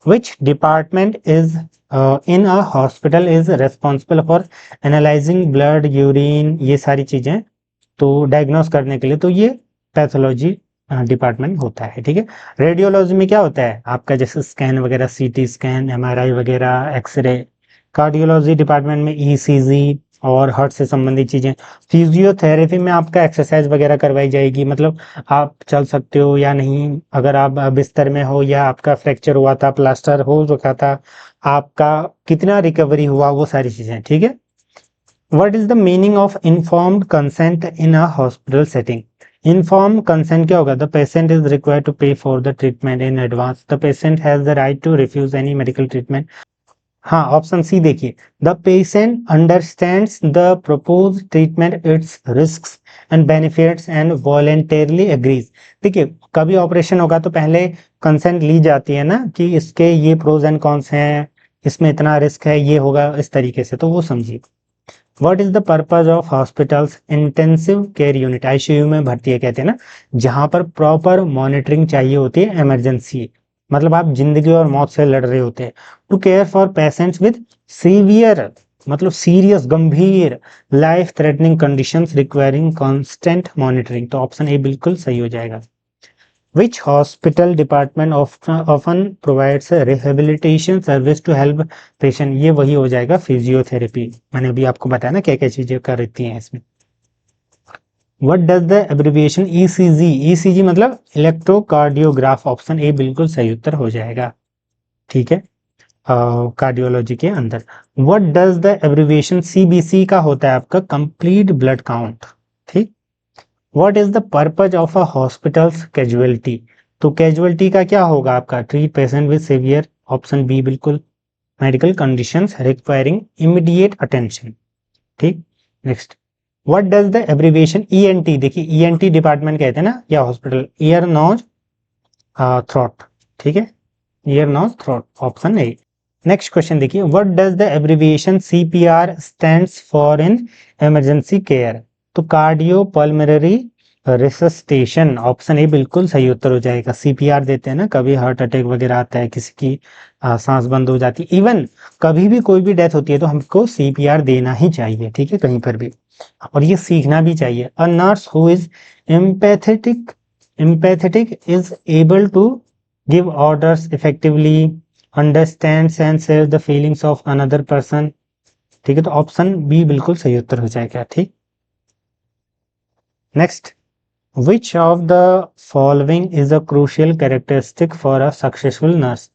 which department is in a hospital is responsible for analyzing blood, urine, ये सारी चीजें तो डायग्नोस करने के लिए, तो ये पैथोलॉजी डिपार्टमेंट होता है। ठीक है, रेडियोलॉजी में क्या होता है आपका, जैसे स्कैन वगैरह, सीटी स्कैन, एमआरआई वगैरह, एक्सरे। कार्डियोलॉजी डिपार्टमेंट में ईसीजी और हार्ट से संबंधित चीजें। फिजियोथेरेपी में आपका एक्सरसाइज वगैरह करवाई जाएगी, मतलब आप चल सकते हो या नहीं, अगर आप बिस्तर में हो या आपका फ्रैक्चर हुआ था, प्लास्टर हो रखा था, आपका कितना रिकवरी हुआ, वो सारी चीजें। ठीक है। What is the meaning of informed consent in a hospital setting? Informed consent क्या होगा? The patient is required to pay for the treatment in advance. The patient has the right to refuse any medical treatment. हाँ, ऑप्शन सी देखिए, the patient understands the propose treatment, it's risks and benefits and voluntarily agrees. देखिए कभी ऑपरेशन होगा तो पहले कंसेंट ली जाती है ना, कि इसके ये प्रोज एंड कॉन्स हैं, इसमें इतना रिस्क है, ये होगा, इस तरीके से, तो वो समझिए। What is the purpose of hospitals intensive care unit, ICU में भर्ती है कहते हैं ना, जहां पर प्रॉपर मॉनिटरिंग चाहिए होती है, इमरजेंसी, मतलब आप जिंदगी और मौत से लड़ रहे होते हैं। To care for patients with severe, मतलब सीरियस, गंभीर, life threatening conditions requiring constant monitoring, तो ऑप्शन ए बिल्कुल सही हो जाएगा। Which hospital department often provides a rehabilitation service to help patient, ये वही हो जाएगा फिजियोथेरेपी, मैंने अभी आपको बताया ना क्या क्या चीजें करती हैं इसमें। What does the abbreviation ECG, ECG मतलब इलेक्ट्रोकार्डियोग्राफ, ऑप्शन ए बिल्कुल सही उत्तर हो जाएगा। ठीक है, कार्डियोलॉजी के अंदर। What does the abbreviation CBC का होता है आपका, कंप्लीट ब्लड काउंट। ठीक, What is the purpose of a hospital's casualty, तो कैजुअलिटी का क्या होगा आपका, treat patient with severe, option B बिल्कुल, medical conditions requiring immediate attention. ठीक, next, what does the abbreviation ENT, देखिए ईएनटी डिपार्टमेंट कहते हैं ना, या हॉस्पिटल, ईयर नोज थ्रोट। ठीक है, ear nose throat, option A. Next question देखिए, what does the abbreviation CPR stands for in emergency care, तो cardio pulmonary resuscitation, option A बिल्कुल सही उत्तर हो जाएगा। सीपीआर देते हैं ना, कभी हार्ट अटैक वगैरह आता है, किसी की सांस बंद हो जाती है, इवन कभी भी कोई भी डेथ होती है तो हमको सीपीआर देना ही चाहिए। ठीक है, कहीं पर भी, और ये सीखना भी चाहिए। A nurse who is empathetic is able to give orders effectively, understands and share the feelings of another person. ठीक है, तो ऑप्शन बी बिल्कुल सही उत्तर हो जाएगा। ठीक, next, which of the following is a crucial characteristic for a successful nurse?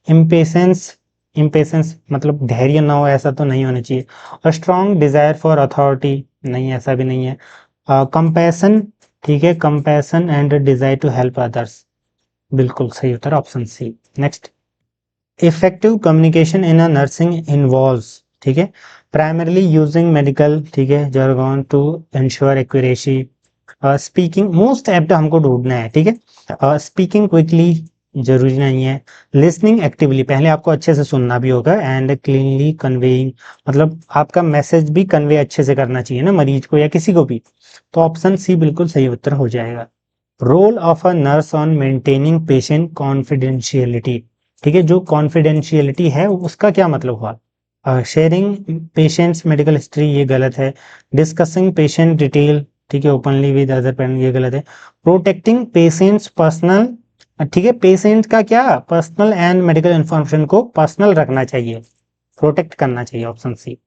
impatience, impatience मतलब धैर्य ना हो, ऐसा तो नहीं होना चाहिए। a strong desire for authority, नहीं, ऐसा भी नहीं है। compassion, ठीक है, compassion and desire to help others, बिल्कुल सही उत्तर option C. Next, effective communication in a nursing involves, ठीक है, प्राइमरली यूजिंग मेडिकल, ठीक है, jargon to ensure accuracy, speaking, most apt हमको ढूंढना है। ठीक है, स्पीकिंग क्विकली जरूरी नहीं है। लिसनिंग एक्टिवली, पहले आपको अच्छे से सुनना भी होगा, एंड क्लीनली कन्वेइंग, मतलब आपका मैसेज भी कन्वे अच्छे से करना चाहिए ना मरीज को या किसी को भी, तो ऑप्शन सी बिल्कुल सही उत्तर हो जाएगा। Role of a nurse on maintaining patient confidentiality, ठीक है, जो कॉन्फिडेंशियलिटी है उसका क्या मतलब हुआ, शेयरिंग पेशेंट्स मेडिकल हिस्ट्री, ये गलत है। डिस्कसिंग पेशेंट डिटेल, ठीक है, ओपनली विद अदर पेशेंट, ये गलत है। प्रोटेक्टिंग पेशेंट्स पर्सनल, ठीक है, पेशेंट का क्या पर्सनल एंड मेडिकल इंफॉर्मेशन को पर्सनल रखना चाहिए, प्रोटेक्ट करना चाहिए, option C.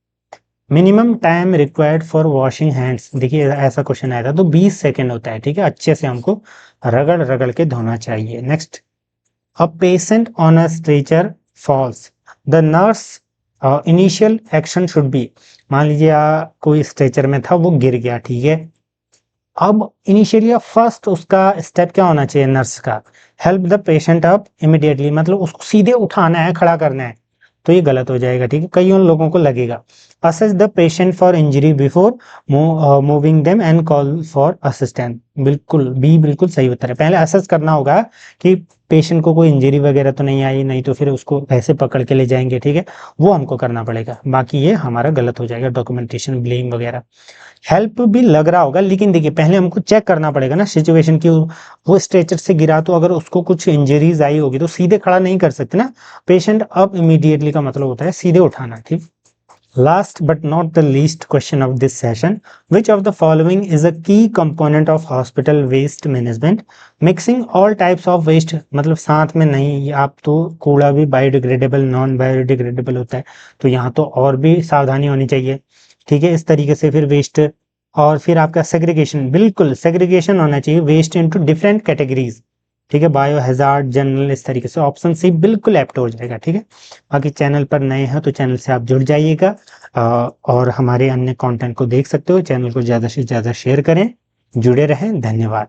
Minimum time required for washing hands, देखिए ऐसा क्वेश्चन आया था तो 20 सेकेंड होता है। ठीक है, अच्छे से हमको रगड़ रगड़ के धोना चाहिए। Next, a patient on a stretcher falls, the nurse initial action should be, मान लीजिए कोई स्ट्रेचर में था, वो गिर गया, ठीक है। अब इनिशियली फर्स्ट उसका स्टेप क्या होना चाहिए नर्स का, help the patient up immediately, मतलब उसको सीधे उठाना है, खड़ा करना है, तो ये गलत हो जाएगा, ठीक है। कई उन लोगों को लगेगा assess the patient for injury before moving them and call for assistant, बिल्कुल बी बिल्कुल सही उत्तर है। पहले असेस करना होगा कि पेशेंट को कोई इंजरी वगैरह तो नहीं आई, नहीं तो फिर उसको ऐसे पकड़ के ले जाएंगे, ठीक है, वो हमको करना पड़ेगा। बाकी ये हमारा गलत हो जाएगा, डॉक्यूमेंटेशन ब्लेम वगैरह। हेल्प भी लग रहा होगा, लेकिन देखिए पहले हमको चेक करना पड़ेगा ना सिचुएशन की, वो स्ट्रेचर से गिरा तो अगर उसको कुछ इंजरीज आई होगी तो सीधे खड़ा नहीं कर सकते ना, पेशेंट अब इमीडिएटली का मतलब होता है सीधे उठाना, ठीक। Last but not the least question of this session, which of the following is a key component of hospital waste management, mixing all types of waste, मतलब साथ में नहीं, आप तो कूड़ा भी बायोडिग्रेडेबल नॉन बायोडिग्रेडेबल होता है, तो यहाँ तो और भी सावधानी होनी चाहिए, ठीक है। इस तरीके से फिर वेस्ट, और फिर आपका सेग्रीगेशन, बिल्कुल सेग्रीगेशन होना चाहिए, वेस्ट इनटू डिफरेंट कैटेगरीज, ठीक है, बायो हैजार्ड, जनरल, इस तरीके से ऑप्शन सी बिल्कुल एप्ट हो जाएगा, ठीक है। बाकी चैनल पर नए हैं तो चैनल से आप जुड़ जाइएगा, और हमारे अन्य कंटेंट को देख सकते हो। चैनल को ज़्यादा से ज़्यादा शेयर करें, जुड़े रहें, धन्यवाद।